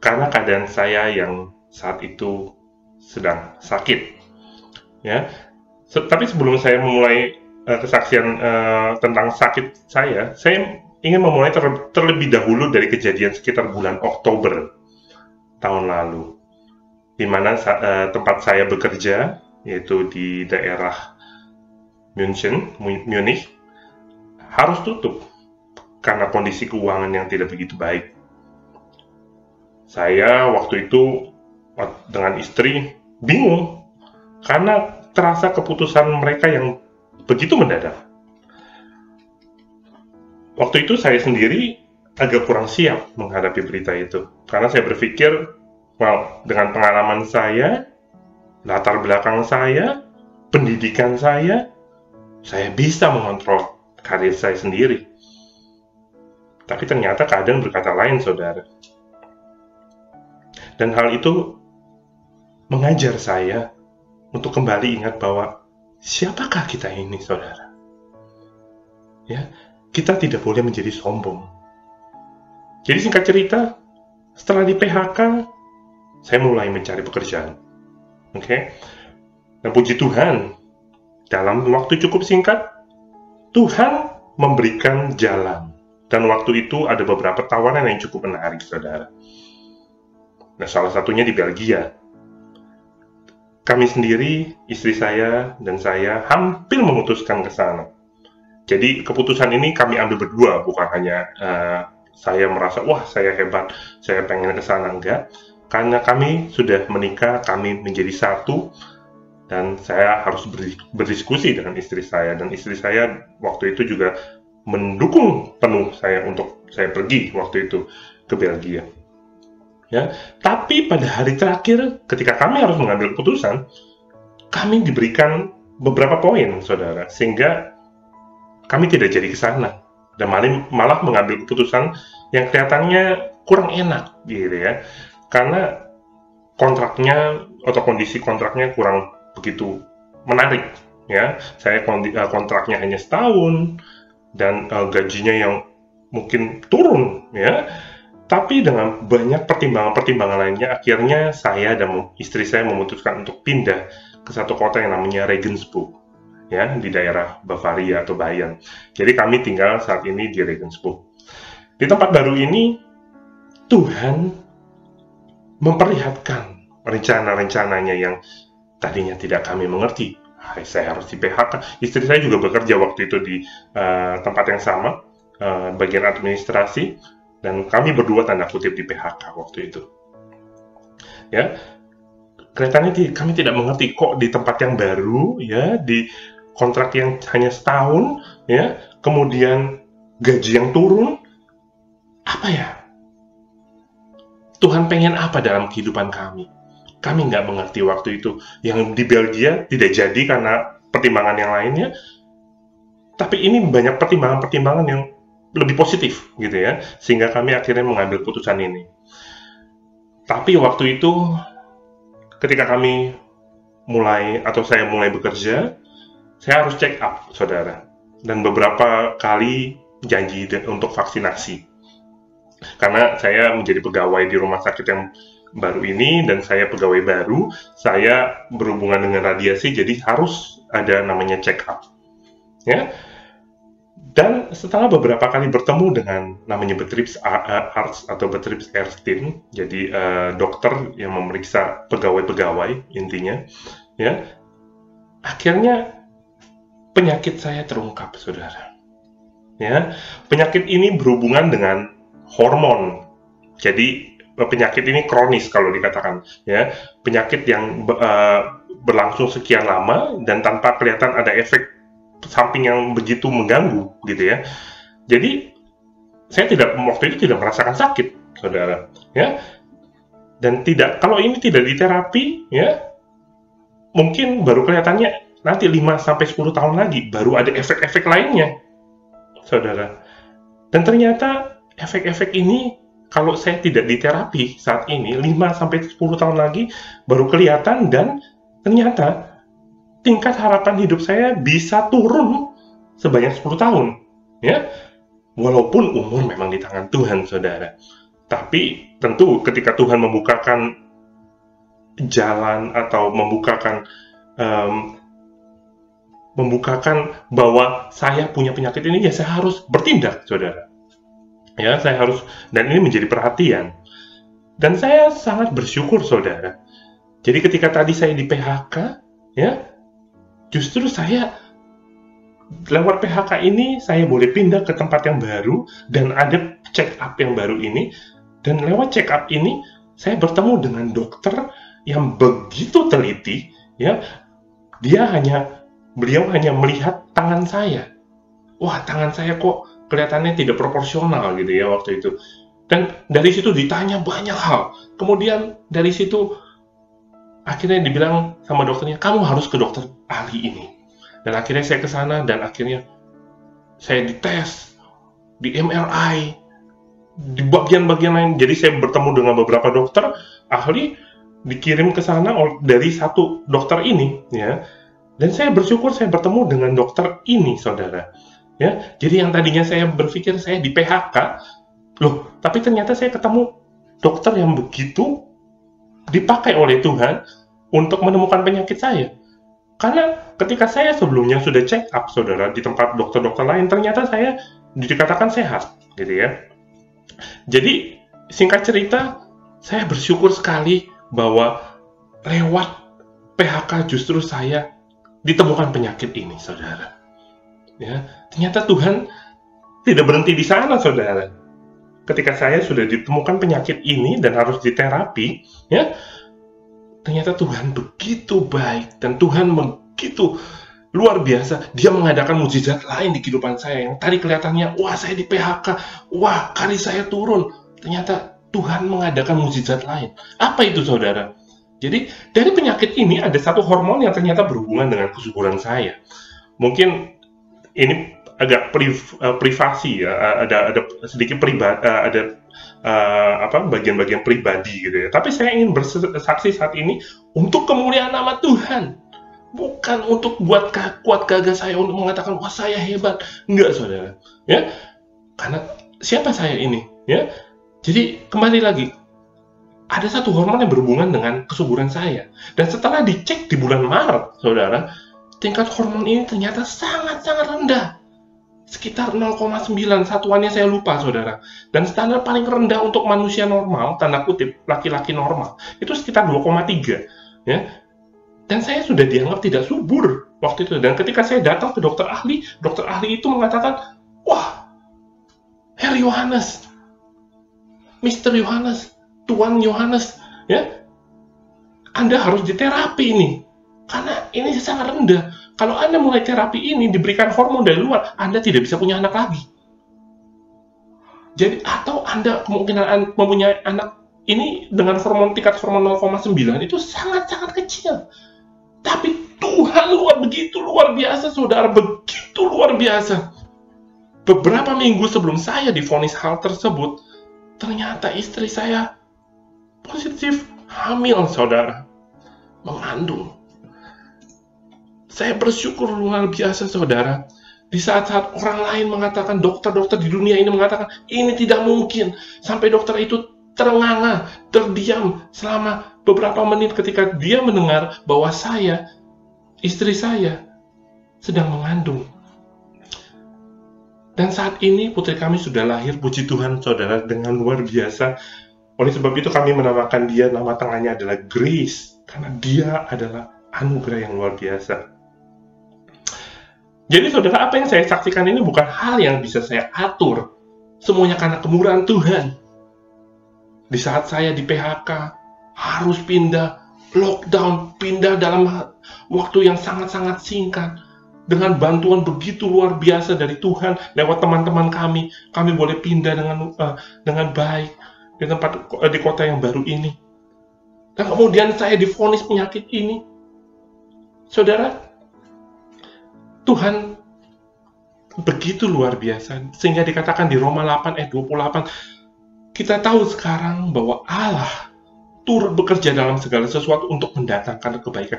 G: karena keadaan saya yang saat itu sedang sakit. Ya, tapi sebelum saya memulai kesaksian tentang sakit saya ingin memulai terlebih dahulu dari kejadian sekitar bulan Oktober tahun lalu, di mana tempat saya bekerja, yaitu di daerah Munich, harus tutup karena kondisi keuangan yang tidak begitu baik. Saya waktu itu dengan istri bingung karena terasa keputusan mereka yang begitu mendadak. Waktu itu saya sendiri agak kurang siap menghadapi berita itu karena saya berpikir, dengan pengalaman saya, latar belakang saya, pendidikan saya bisa mengontrol karir saya sendiri. Tapi ternyata keadaan berkata lain, saudara. Dan hal itu mengajar saya untuk kembali ingat bahwa siapakah kita ini, saudara? Ya, kita tidak boleh menjadi sombong. Jadi singkat cerita, setelah di PHK, saya mulai mencari pekerjaan. Oke? Dan puji Tuhan, dalam waktu cukup singkat, Tuhan memberikan jalan. Dan waktu itu ada beberapa tawaran yang cukup menarik, saudara. Nah, salah satunya di Belgia. Kami sendiri, istri saya dan saya hampir memutuskan ke sana. Jadi keputusan ini kami ambil berdua, bukan hanya saya merasa, wah saya hebat, saya pengen ke sana, enggak. Karena kami sudah menikah, kami menjadi satu, dan saya harus berdiskusi dengan istri saya. Dan istri saya waktu itu juga mendukung penuh saya untuk saya pergi waktu itu ke Belgia. Ya, tapi pada hari terakhir ketika kami harus mengambil keputusan, kami diberikan beberapa poin, saudara, sehingga kami tidak jadi ke sana dan malah mengambil keputusan yang kelihatannya kurang enak, gitu ya, karena kontraknya atau kondisi kontraknya kurang begitu menarik, ya. Saya kontraknya hanya setahun dan gajinya yang mungkin turun, ya. Tapi dengan banyak pertimbangan-pertimbangan lainnya, akhirnya saya dan istri saya memutuskan untuk pindah ke satu kota yang namanya Regensburg, ya, di daerah Bavaria atau Bayern. Jadi kami tinggal saat ini di Regensburg. Di tempat baru ini, Tuhan memperlihatkan rencana-rencananya yang tadinya tidak kami mengerti. Saya harus di PHK. Istri saya juga bekerja waktu itu di tempat yang sama, bagian administrasi. Dan kami berdua tanda kutip di PHK waktu itu. Ya, kelihatannya kami tidak mengerti kok di tempat yang baru, ya, di kontrak yang hanya setahun, ya, kemudian gaji yang turun, apa ya? Tuhan pengen apa dalam kehidupan kami? Kami nggak mengerti waktu itu. Yang di Belgia tidak jadi karena pertimbangan yang lainnya, tapi ini banyak pertimbangan-pertimbangan yang lebih positif, gitu ya, sehingga kami akhirnya mengambil putusan ini. Tapi waktu itu, ketika kami saya mulai bekerja, saya harus check up, saudara, dan beberapa kali janji untuk vaksinasi, karena saya menjadi pegawai di rumah sakit yang baru ini, dan saya pegawai baru, saya berhubungan dengan radiasi, jadi harus ada namanya check up, ya. Dan setelah beberapa kali bertemu dengan namanya Betriebsarzt atau Betriebsärztin, jadi dokter yang memeriksa pegawai-pegawai intinya, ya, akhirnya penyakit saya terungkap, saudara. Ya, penyakit ini berhubungan dengan hormon. Jadi penyakit ini kronis kalau dikatakan, ya, penyakit yang berlangsung sekian lama dan tanpa kelihatan ada efek samping yang begitu mengganggu, gitu ya. Jadi saya waktu itu tidak merasakan sakit, saudara, ya. Dan kalau ini tidak diterapi, ya, mungkin baru kelihatannya nanti 5-10 tahun lagi baru ada efek-efek lainnya, saudara. Dan ternyata efek-efek ini kalau saya tidak diterapi saat ini 5-10 tahun lagi baru kelihatan, dan ternyata tingkat harapan hidup saya bisa turun sebanyak 10 tahun, ya. Walaupun umur memang di tangan Tuhan, saudara. Tapi tentu ketika Tuhan membukakan jalan atau membukakan bahwa saya punya penyakit ini, ya saya harus bertindak, saudara. Ya, saya harus, dan ini menjadi perhatian. Dan saya sangat bersyukur, saudara. Jadi ketika tadi saya di PHK, ya, justru saya lewat PHK ini saya boleh pindah ke tempat yang baru dan ada check up yang baru ini. Dan lewat check up ini saya bertemu dengan dokter yang begitu teliti, ya. Beliau hanya melihat tangan saya. Wah, tangan saya kok kelihatannya tidak proporsional gitu ya waktu itu. Dan dari situ ditanya banyak hal. Kemudian dari situ akhirnya dibilang sama dokternya, kamu harus ke dokter ahli ini. Dan akhirnya saya ke sana dan akhirnya saya dites, di MRI, di bagian-bagian lain. Jadi saya bertemu dengan beberapa dokter ahli, dikirim ke sana dari satu dokter ini, ya. Dan saya bersyukur saya bertemu dengan dokter ini, saudara. Ya, jadi yang tadinya saya berpikir saya di PHK, loh, tapi ternyata saya ketemu dokter yang begitu dipakai oleh Tuhan untuk menemukan penyakit saya. Karena ketika saya sebelumnya sudah check up, saudara, di tempat dokter-dokter lain, ternyata saya dikatakan sehat, gitu ya. Jadi, singkat cerita, saya bersyukur sekali bahwa lewat PHK justru saya ditemukan penyakit ini, saudara. Ya, ternyata Tuhan tidak berhenti di sana, saudara. Ketika saya sudah ditemukan penyakit ini dan harus diterapi, ya, ternyata Tuhan begitu baik dan Tuhan begitu luar biasa. Dia mengadakan mukjizat lain di kehidupan saya yang tadi kelihatannya, wah saya di PHK, wah karir saya turun. Ternyata Tuhan mengadakan mukjizat lain. Apa itu, saudara? Jadi dari penyakit ini ada satu hormon yang ternyata berhubungan dengan kesuburan saya. Mungkin ini agak privasi ya, ada sedikit pribadi, ada bagian-bagigan pribadi gitu ya. Tapi saya ingin bersaksi saat ini untuk kemuliaan nama Tuhan, bukan untuk buat kuat gagah saya untuk mengatakan wah saya hebat, enggak, saudara. Ya, karena siapa saya ini? Ya, jadi kembali lagi. Ada satu hormon yang berhubungan dengan kesuburan saya. Dan setelah dicek di bulan Maret, saudara, tingkat hormon ini ternyata sangat-sangat rendah. Sekitar 0,9, satuannya saya lupa, saudara. Dan standar paling rendah untuk manusia normal, tanda kutip, laki-laki normal, itu sekitar 2,3. Ya. Dan saya sudah dianggap tidak subur waktu itu. Dan ketika saya datang ke dokter ahli itu mengatakan, wah, Herr Yohanes, Mr. Yohanes, Tuan Yohanes, ya, Anda harus diterapi ini, karena ini sangat rendah. Kalau Anda mulai terapi ini diberikan hormon dari luar, Anda tidak bisa punya anak lagi. Jadi atau Anda kemungkinan mempunyai anak ini dengan tingkat hormon 0,9 itu sangat-sangat kecil. Tapi Tuhan begitu luar biasa, saudara, begitu luar biasa. Beberapa minggu sebelum saya divonis hal tersebut, ternyata istri saya positif hamil, saudara, mengandung. Saya bersyukur luar biasa, saudara. Di saat-saat orang lain mengatakan, dokter-dokter di dunia ini mengatakan ini tidak mungkin, sampai dokter itu terengah-engah, terdiam selama beberapa menit ketika dia mendengar bahwa istri saya sedang mengandung. Dan saat ini putri kami sudah lahir, puji Tuhan, saudara, dengan luar biasa. Oleh sebab itu kami menamakan dia, nama tengahnya adalah Grace, karena dia adalah anugerah yang luar biasa. Jadi saudara, apa yang saya saksikan ini bukan hal yang bisa saya atur. Semuanya karena kemurahan Tuhan. Di saat saya di PHK, harus pindah, lockdown, pindah dalam waktu yang sangat-sangat singkat. Dengan bantuan begitu luar biasa dari Tuhan, lewat teman-teman kami boleh pindah dengan baik. Di kota yang baru ini. Dan kemudian saya divonis penyakit ini. Saudara, Tuhan begitu luar biasa. Sehingga dikatakan di Roma 8 ayat 28, kita tahu sekarang bahwa Allah turut bekerja dalam segala sesuatu untuk mendatangkan kebaikan.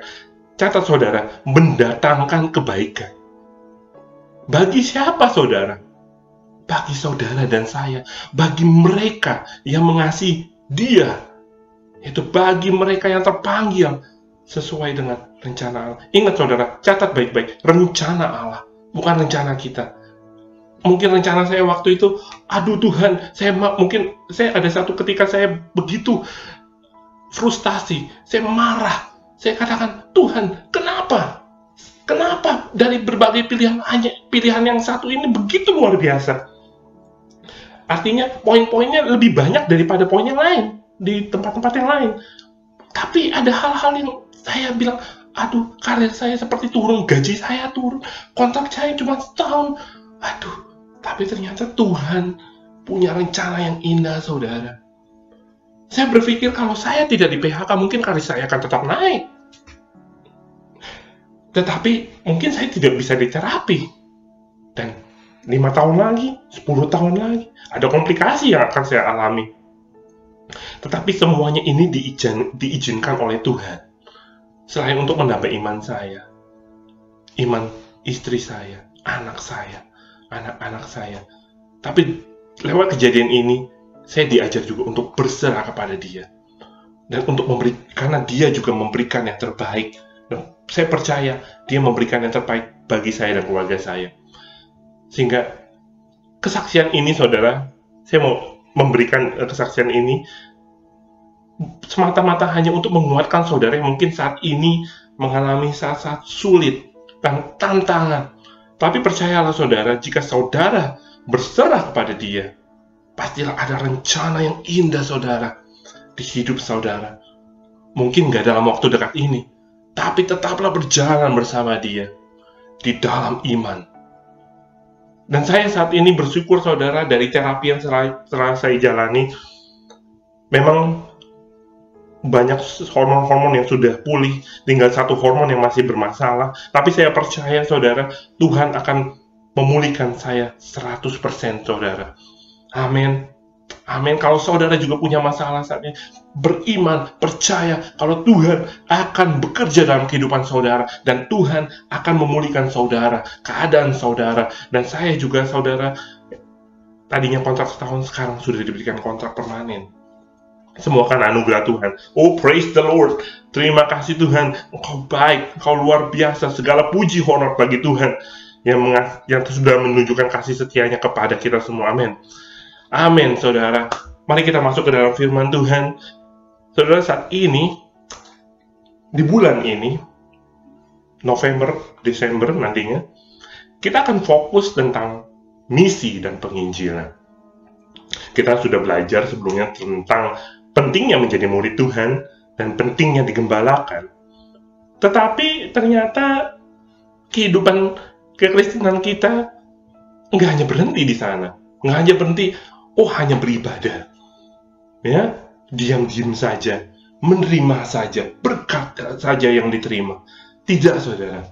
G: Catat, saudara, mendatangkan kebaikan. Bagi siapa, saudara? Bagi saudara dan saya, bagi mereka yang mengasihi Dia, itu bagi mereka yang terpanggil sesuai dengan rencana Allah. Ingat, saudara, catat baik-baik, rencana Allah, bukan rencana kita. Mungkin rencana saya waktu itu, aduh Tuhan, mungkin saya ada satu ketika saya begitu frustasi, saya marah, saya katakan, Tuhan, kenapa? Kenapa dari berbagai pilihan hanya pilihan yang satu ini begitu luar biasa? Artinya poin-poinnya lebih banyak daripada poin yang lain di tempat-tempat yang lain. Tapi ada hal-hal yang saya bilang, aduh, karir saya seperti turun, gaji saya turun, kontrak saya cuma setahun. Aduh, tapi ternyata Tuhan punya rencana yang indah, saudara. Saya berpikir kalau saya tidak di PHK, mungkin karir saya akan tetap naik. Tetapi mungkin saya tidak bisa diterapi. Dan 5 tahun lagi, 10 tahun lagi, ada komplikasi yang akan saya alami. Tetapi semuanya ini diizinkan oleh Tuhan. Selain untuk menambah iman saya, iman istri saya, anak saya, anak-anak saya. Tapi lewat kejadian ini, saya diajar juga untuk berserah kepada Dia. Dan untuk karena Dia juga memberikan yang terbaik. Dan saya percaya Dia memberikan yang terbaik bagi saya dan keluarga saya. Sehingga kesaksian ini, saudara, saya mau memberikan kesaksian ini semata-mata hanya untuk menguatkan saudara yang mungkin saat ini mengalami saat-saat sulit dan tantangan. Tapi percayalah saudara, jika saudara berserah kepada Dia, pastilah ada rencana yang indah saudara di hidup saudara. Mungkin nggak dalam waktu dekat ini, tapi tetaplah berjalan bersama Dia di dalam iman. Dan saya saat ini bersyukur saudara, dari terapi yang telah saya jalani, memang banyak hormon-hormon yang sudah pulih, tinggal satu hormon yang masih bermasalah. Tapi saya percaya saudara, Tuhan akan memulihkan saya 100% saudara. Amin. Amin. Kalau saudara juga punya masalah saat ini, beriman, percaya kalau Tuhan akan bekerja dalam kehidupan saudara, dan Tuhan akan memulihkan saudara, keadaan saudara. Dan saya juga saudara, tadinya kontrak setahun, sekarang sudah diberikan kontrak permanen. Semua kan anugerah Tuhan. Oh, praise the Lord. Terima kasih Tuhan. Engkau baik, Engkau luar biasa. Segala puji hormat bagi Tuhan yang sudah menunjukkan kasih setianya kepada kita semua. Amin. Amin, saudara. Mari kita masuk ke dalam firman Tuhan. Saudara, saat ini, di bulan ini, November, Desember nantinya, kita akan fokus tentang misi dan penginjilan. Kita sudah belajar sebelumnya tentang pentingnya menjadi murid Tuhan dan pentingnya digembalakan. Tetapi ternyata kehidupan kekristenan kita nggak hanya berhenti di sana, nggak hanya berhenti, hanya beribadah, ya, diam-diam saja, menerima saja, berkat saja yang diterima. Tidak, saudara.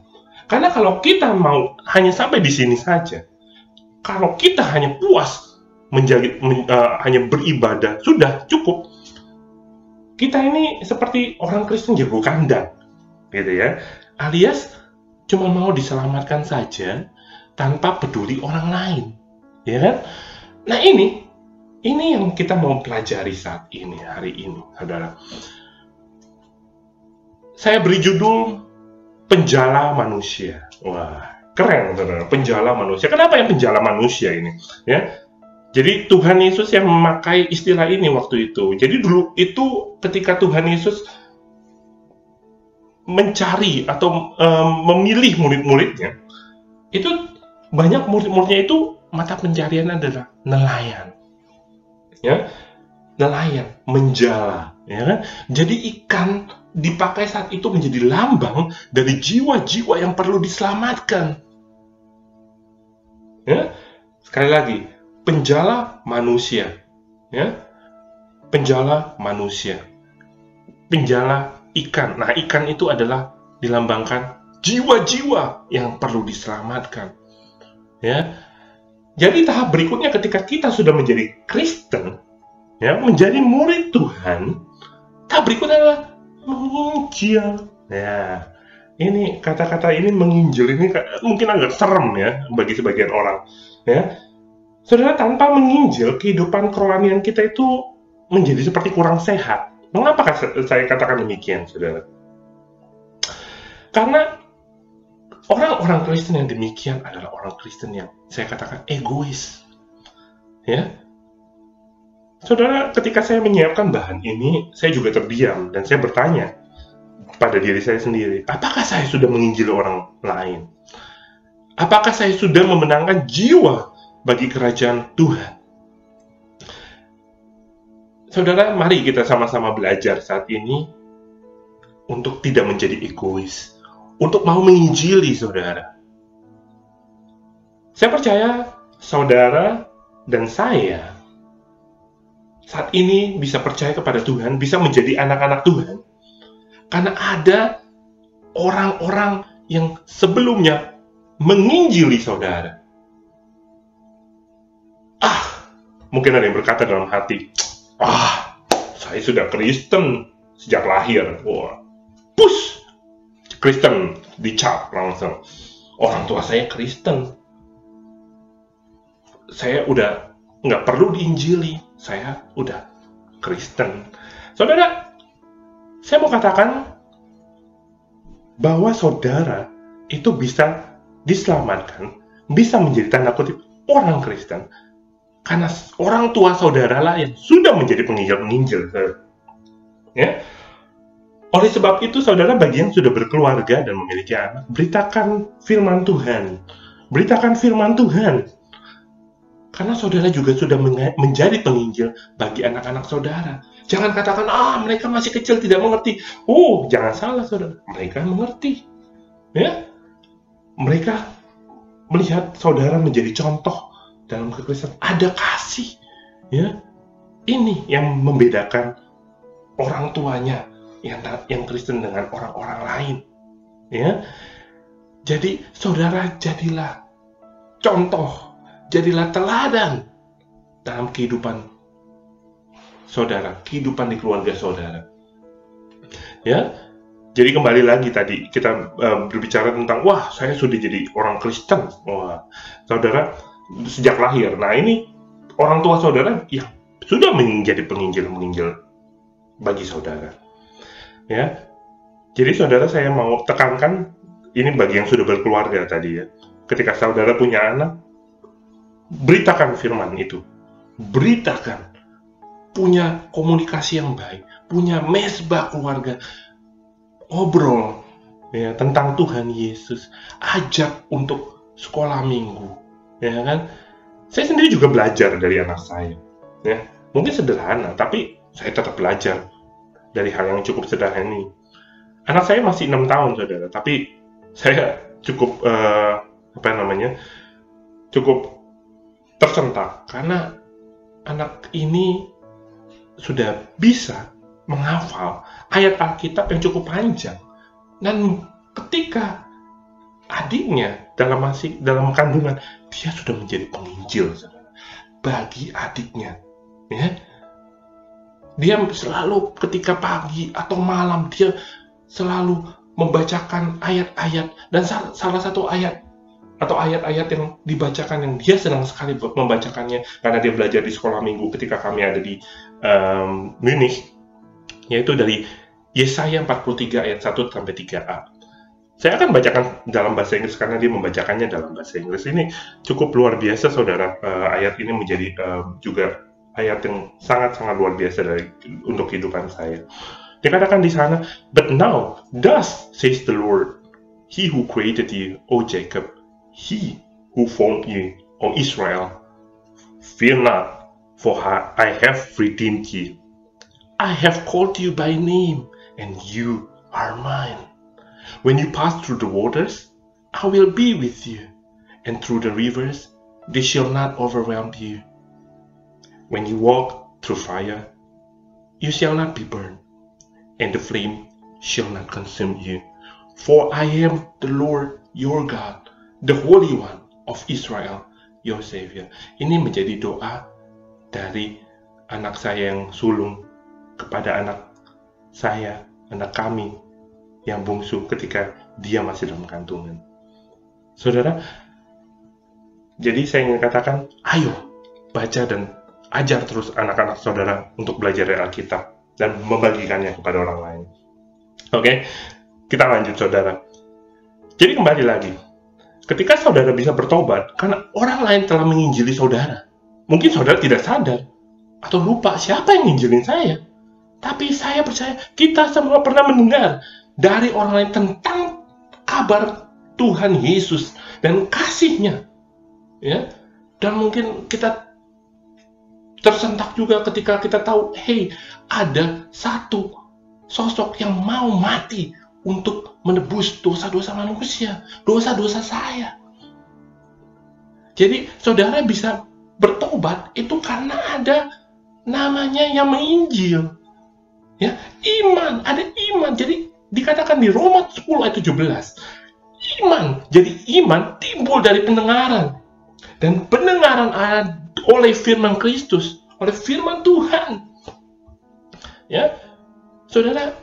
G: Karena kalau kita mau hanya sampai di sini saja, kalau kita hanya puas hanya beribadah, sudah cukup. Kita ini seperti orang Kristen jago kandang, gitu ya. Alias cuma mau diselamatkan saja tanpa peduli orang lain, ya kan? Nah ini yang kita mau pelajari saat ini, hari ini, saudara. Saya beri judul Penjala Manusia. Wah, keren, saudara. Penjala manusia. Kenapa yang penjala manusia ini? Ya. Jadi Tuhan Yesus yang memakai istilah ini waktu itu. Jadi dulu itu ketika Tuhan Yesus mencari atau memilih murid-muridnya, itu banyak murid-muridnya itu mata pencarian adalah nelayan, ya, nelayan, menjala, ya kan? Jadi ikan dipakai saat itu menjadi lambang dari jiwa-jiwa yang perlu diselamatkan. Ya, sekali lagi. Penjala manusia, ya, penjala manusia, penjala ikan. Nah, ikan itu adalah dilambangkan jiwa-jiwa yang perlu diselamatkan, ya. Jadi tahap berikutnya ketika kita sudah menjadi Kristen, ya, menjadi murid Tuhan, tahap berikutnya adalah menginjil. Ya, ini kata-kata ini menginjil ini mungkin agak serem ya bagi sebagian orang, ya. Saudara, tanpa menginjil, kehidupan kerohanian kita itu menjadi seperti kurang sehat. Mengapa saya katakan demikian, saudara? Karena orang-orang Kristen yang demikian adalah orang Kristen yang saya katakan egois. Ya, saudara, ketika saya menyiapkan bahan ini, saya juga terdiam dan saya bertanya, pada diri saya sendiri. Apakah saya sudah menginjili orang lain? Apakah saya sudah memenangkan jiwa bagi kerajaan Tuhan? Saudara, mari kita sama-sama belajar saat ini untuk tidak menjadi egois, untuk mau menginjili saudara. Saya percaya saudara dan saya saat ini bisa percaya kepada Tuhan, bisa menjadi anak-anak Tuhan, karena ada orang-orang yang sebelumnya menginjili saudara. Mungkin ada yang berkata dalam hati, saya sudah Kristen sejak lahir. Wah, push, Kristen, dicap langsung. Orang tua saya Kristen. Saya udah nggak perlu diinjili, saya udah Kristen. Saudara, saya mau katakan bahwa saudara itu bisa diselamatkan, bisa menjadi tanda kutip orang Kristen, karena orang tua saudara lah yang sudah menjadi penginjil-penginjil. Ya. Oleh sebab itu, saudara bagi yang sudah berkeluarga dan memiliki anak, beritakan firman Tuhan. Beritakan firman Tuhan. Karena saudara juga sudah menjadi penginjil bagi anak-anak saudara. Jangan katakan, mereka masih kecil tidak mengerti. Jangan salah saudara. Mereka mengerti. Ya. Mereka melihat saudara menjadi contoh dalam kekristenan. Ada kasih. Ya. Ini yang membedakan orang tuanya yang Kristen dengan orang-orang lain. Ya. Jadi saudara jadilah contoh. Jadilah teladan dalam kehidupan saudara, kehidupan di keluarga saudara. Ya, jadi kembali lagi tadi kita berbicara tentang, saya sudah jadi orang Kristen. Saudara sejak lahir. Nah ini orang tua saudara yang sudah menjadi penginjil bagi saudara. Ya, jadi saudara saya mau tekankan ini bagi yang sudah berkeluarga tadi ya. Ketika saudara punya anak, beritakan firman itu. Beritakan. Punya komunikasi yang baik. Punya mesbah keluarga. Obrol ya, tentang Tuhan Yesus. Ajak untuk sekolah minggu. Ya kan? Saya sendiri juga belajar dari anak saya. Ya, mungkin sederhana, tapi saya tetap belajar dari hal yang cukup sederhana ini. Anak saya masih 6 tahun, saudara. Tapi saya cukup cukup tersentak karena anak ini sudah bisa menghafal ayat Alkitab yang cukup panjang, dan ketika adiknya dalam kandungan dia sudah menjadi penginjil, saudara. Bagi adiknya, ya, dia selalu ketika pagi atau malam dia selalu membacakan ayat-ayat, dan salah satu ayat atau ayat-ayat yang dibacakan yang dia senang sekali membacakannya karena dia belajar di sekolah minggu ketika kami ada di Munich, yaitu dari Yesaya 43 ayat 1 sampai 3a. Saya akan bacakan dalam bahasa Inggris karena dia membacakannya dalam bahasa Inggris. Ini cukup luar biasa, saudara. Ayat ini menjadi juga ayat yang sangat-sangat luar biasa untuk kehidupan saya. Dikatakan di sana, "But now, thus says the Lord, He who created you, O Jacob, He who formed you, O Israel, fear not, for I have redeemed you. I have called you by name, and you are mine. When you pass through the waters, I will be with you, and through the rivers, they shall not overwhelm you. When you walk through fire, you shall not be burned, and the flame shall not consume you. For I am the Lord your God, the Holy One of Israel, your Savior." Ini menjadi doa dari anak saya yang sulung kepada anak saya, anak kami yang bungsu ketika dia masih dalam kandungan. Saudara, jadi saya ingin katakan, ayo baca dan ajar terus anak-anak saudara untuk belajar dari Alkitab dan membagikannya kepada orang lain. Oke, kita lanjut saudara. Jadi kembali lagi, ketika saudara bisa bertobat karena orang lain telah menginjili saudara, mungkin saudara tidak sadar atau lupa siapa yang nginjilin saya. Tapi saya percaya kita semua pernah mendengar dari orang lain tentang kabar Tuhan Yesus dan kasih-Nya. Ya, dan mungkin kita tersentak juga ketika kita tahu, hey, ada satu sosok yang mau mati untuk menebus dosa-dosa manusia, dosa-dosa saya. Jadi saudara bisa bertobat itu karena ada namanya yang menginjil. Ya, iman, ada iman. Jadi dikatakan di Roma 10 ayat 17, iman. Jadi iman timbul dari pendengaran. Dan pendengaran oleh firman Kristus, oleh firman Tuhan. Ya, saudara,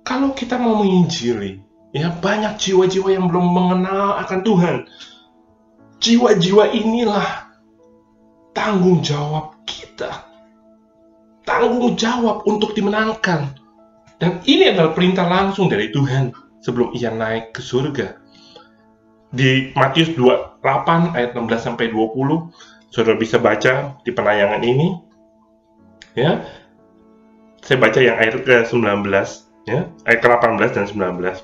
G: kalau kita mau menginjili, ya banyak jiwa-jiwa yang belum mengenal akan Tuhan. Jiwa-jiwa inilah tanggung jawab kita. Tanggung jawab untuk dimenangkan. Dan ini adalah perintah langsung dari Tuhan sebelum Ia naik ke surga. Di Matius 28 ayat 16 sampai 20, saudara bisa baca di penayangan ini. Ya. Saya baca yang ayat ke-19, ya, ayat ke-18 dan 19.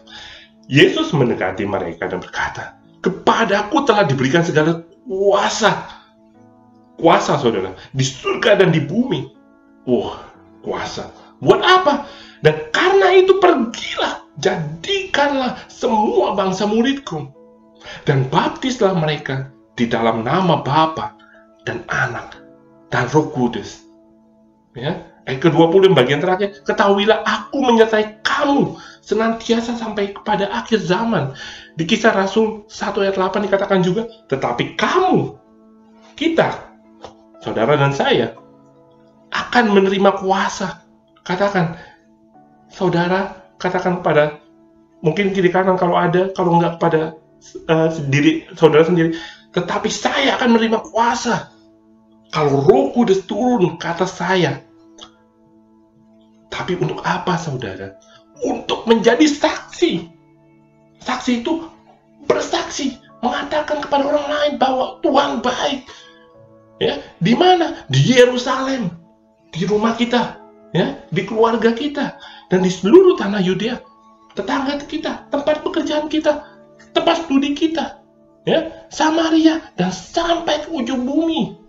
G: Yesus mendekati mereka dan berkata, "Kepadaku telah diberikan segala kuasa." Kuasa, saudara, di surga dan di bumi. Wah, kuasa. Buat apa? Dan karena itu pergilah, jadikanlah semua bangsa muridku. Dan baptislah mereka di dalam nama Bapa dan Anak dan Roh Kudus. Ya, ayat ke-20 yang bagian terakhir, "Ketahuilah aku menyertai kamu senantiasa sampai kepada akhir zaman." Di Kisah Rasul 1 ayat 8 dikatakan juga, "Tetapi kamu," kita, saudara dan saya, akan menerima kuasa. Katakan, saudara, katakan kepada, mungkin kiri kanan kalau ada, kalau enggak kepada saudara sendiri, "Tetapi saya akan menerima kuasa kalau Roh Kudus turun ke atas saya." Tapi untuk apa, saudara? Untuk menjadi saksi. Saksi itu bersaksi, mengatakan kepada orang lain bahwa Tuhan baik. Ya, di mana? Di Yerusalem, di rumah kita, ya, di keluarga kita, dan di seluruh tanah Yudea, tetangga kita, tempat pekerjaan kita, tempat studi kita, ya, Samaria, dan sampai ke ujung bumi.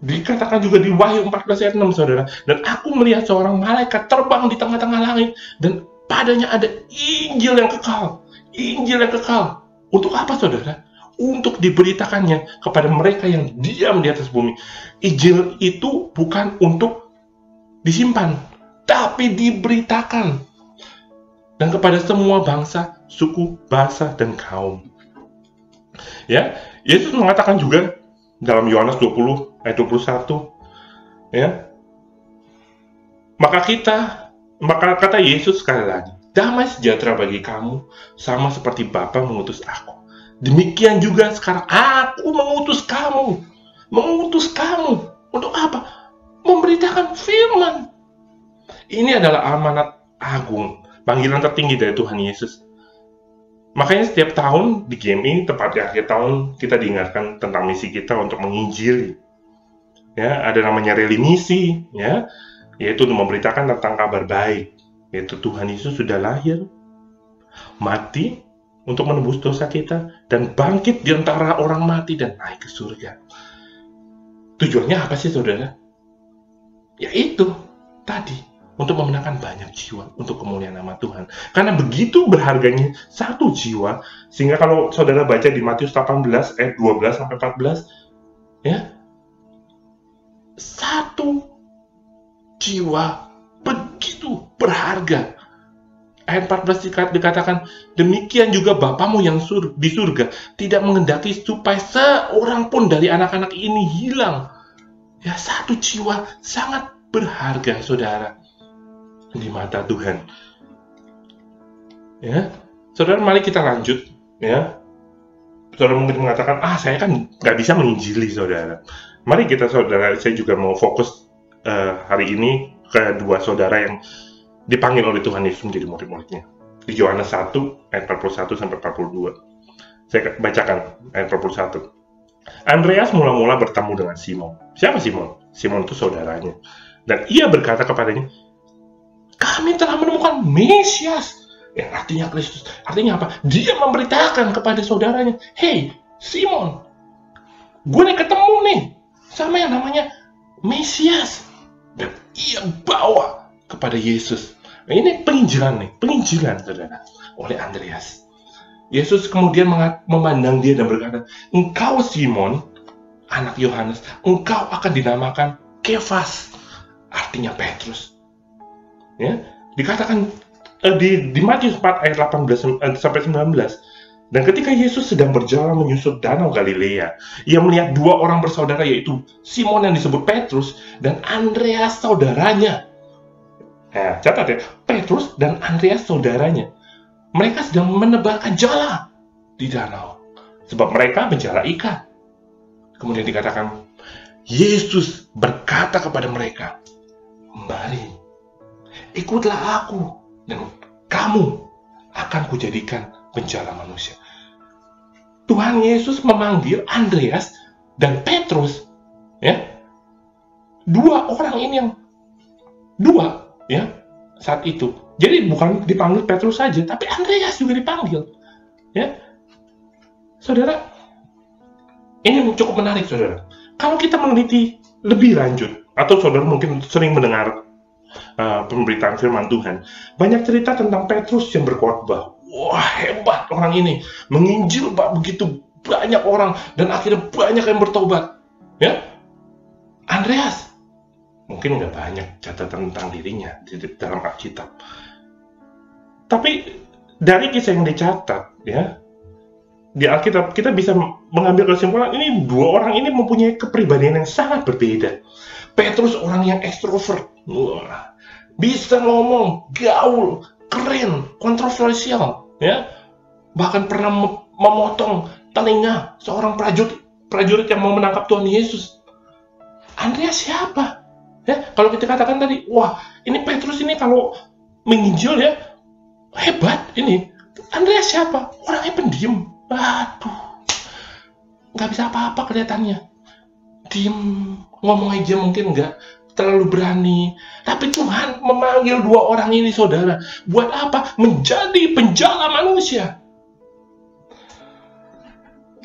G: Dikatakan juga di Wahyu 14 ayat 6, saudara, "Dan aku melihat seorang malaikat terbang di tengah-tengah langit, dan padanya ada Injil yang kekal." Injil yang kekal. Untuk apa, saudara? Untuk diberitakannya kepada mereka yang diam di atas bumi. Injil itu bukan untuk disimpan, tapi diberitakan. Dan kepada semua bangsa, suku, bahasa, dan kaum. Ya, Yesus mengatakan juga dalam Yohanes 20 ayat 21, ya, maka kata Yesus sekali lagi, "Damai sejahtera bagi kamu, sama seperti Bapa mengutus aku. Demikian juga sekarang aku mengutus kamu." Mengutus kamu untuk apa? Memberitakan firman. Ini adalah amanat agung, panggilan tertinggi dari Tuhan Yesus. Makanya setiap tahun di GMI, tepat di akhir tahun, kita diingatkan tentang misi kita untuk menginjili. Ya, ada namanya reli misi, ya, yaitu untuk memberitakan tentang kabar baik, yaitu Tuhan Yesus sudah lahir, mati untuk menebus dosa kita, dan bangkit di antara orang mati dan naik ke surga. Tujuannya apa sih, saudara? Yaitu tadi, untuk memenangkan banyak jiwa untuk kemuliaan nama Tuhan. Karena begitu berharganya satu jiwa, sehingga kalau saudara baca di Matius 18 ayat 12 sampai 14, ya, satu jiwa begitu berharga. Ayat 14 dikatakan, "Demikian juga Bapamu yang di surga tidak mengendaki supaya seorang pun dari anak-anak ini hilang." Ya, satu jiwa sangat berharga, saudara, di mata Tuhan. Ya, saudara, mari kita lanjut. Ya, saudara mungkin mengatakan, saya kan nggak bisa menginjili, saudara. Mari kita, saudara, saya juga mau fokus hari ini ke dua saudara yang dipanggil oleh Tuhan Yesus menjadi murid-muridnya. Di Yohanes 1 ayat 41 sampai 42. Saya bacakan ayat 41. "Andreas mula-mula bertemu dengan Simon." Siapa Simon? Simon itu saudaranya. "Dan ia berkata kepadanya, kami telah menemukan Mesias, yang artinya Kristus. Artinya apa? Dia memberitakan kepada saudaranya, hey Simon, gue nih ketemu nih sama yang namanya Mesias. Dan ia bawa kepada Yesus. Nah, ini penginjilan saudara, oleh Andreas. Yesus kemudian memandang dia dan berkata, engkau Simon, anak Yohanes, engkau akan dinamakan Kefas, artinya Petrus. Ya, dikatakan di Matius 4 ayat 18 sampai 19. Dan ketika Yesus sedang berjalan menyusur danau Galilea, ia melihat dua orang bersaudara, yaitu Simon yang disebut Petrus dan Andreas saudaranya. Catat ya, Petrus dan Andreas saudaranya. Mereka sedang menebarkan jala di danau, sebab mereka menjala ikan. Kemudian dikatakan, Yesus berkata kepada mereka, mari, ikutlah aku, dan kamu akan kujadikan penjala manusia. Tuhan Yesus memanggil Andreas dan Petrus, ya, dua orang ini yang ya, saat itu. Jadi bukan dipanggil Petrus saja, tapi Andreas juga dipanggil, ya. Saudara, ini cukup menarik, saudara. Kalau kita meneliti lebih lanjut, atau saudara mungkin sering mendengar pemberitaan firman Tuhan, banyak cerita tentang Petrus yang berkhotbah. Wah, hebat orang ini, menginjil begitu banyak orang, dan akhirnya banyak yang bertobat, ya. Andreas mungkin nggak banyak catatan tentang dirinya di dalam Alkitab, tapi dari kisah yang dicatat, ya, di Alkitab kita bisa mengambil kesimpulan ini dua orang ini mempunyai kepribadian yang sangat berbeda. Petrus orang yang ekstrovert, bisa ngomong, gaul, keren, kontroversial, ya, bahkan pernah memotong telinga seorang prajurit yang mau menangkap Tuhan Yesus. Andreas siapa? Ya, kalau kita katakan tadi, wah, ini Petrus ini kalau menginjil ya hebat ini. Andreas siapa? Orangnya pendiam. Aduh, nggak bisa apa-apa kelihatannya. Diem, ngomong aja mungkin nggak terlalu berani. Tapi Tuhan memanggil dua orang ini, saudara, buat apa? Menjadi penjala manusia.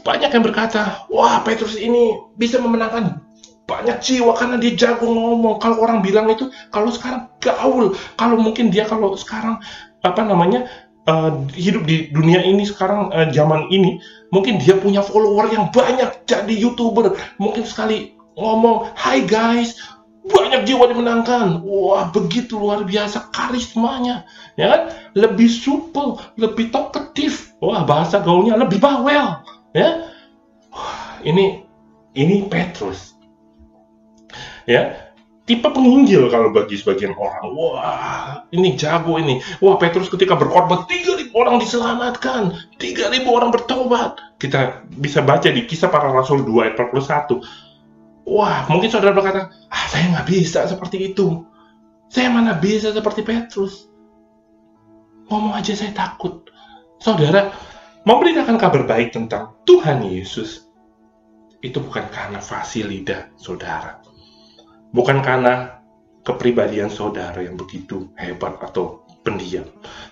G: Banyak yang berkata, wah, Petrus ini bisa memenangkan banyak jiwa karena dia jago ngomong. Kalau orang bilang itu, kalau sekarang gaul, kalau mungkin dia kalau sekarang hidup di dunia ini sekarang, zaman ini, mungkin dia punya follower yang banyak, jadi YouTuber, mungkin sekali ngomong, "Hai guys," banyak jiwa dimenangkan. Wah, begitu luar biasa karismanya, ya kan? Lebih supel, lebih talkative. Wah, bahasa gaulnya lebih bawel, ya. Wah, ini Petrus. Ya, tipe penginjil kalau bagi sebagian orang. Wah, ini jago ini. Wah, Petrus ketika berkhotbah 3.000 orang diselamatkan, 3.000 orang bertobat. Kita bisa baca di Kisah Para Rasul 2 ayat 41. Wah, mungkin saudara berkata, saya nggak bisa seperti itu. Saya mana bisa seperti Petrus. Ngomong aja saya takut. Saudara, memberitakan kabar baik tentang Tuhan Yesus itu bukan karena fasih lidah saudara. Bukan karena kepribadian saudara yang begitu hebat atau pendiam,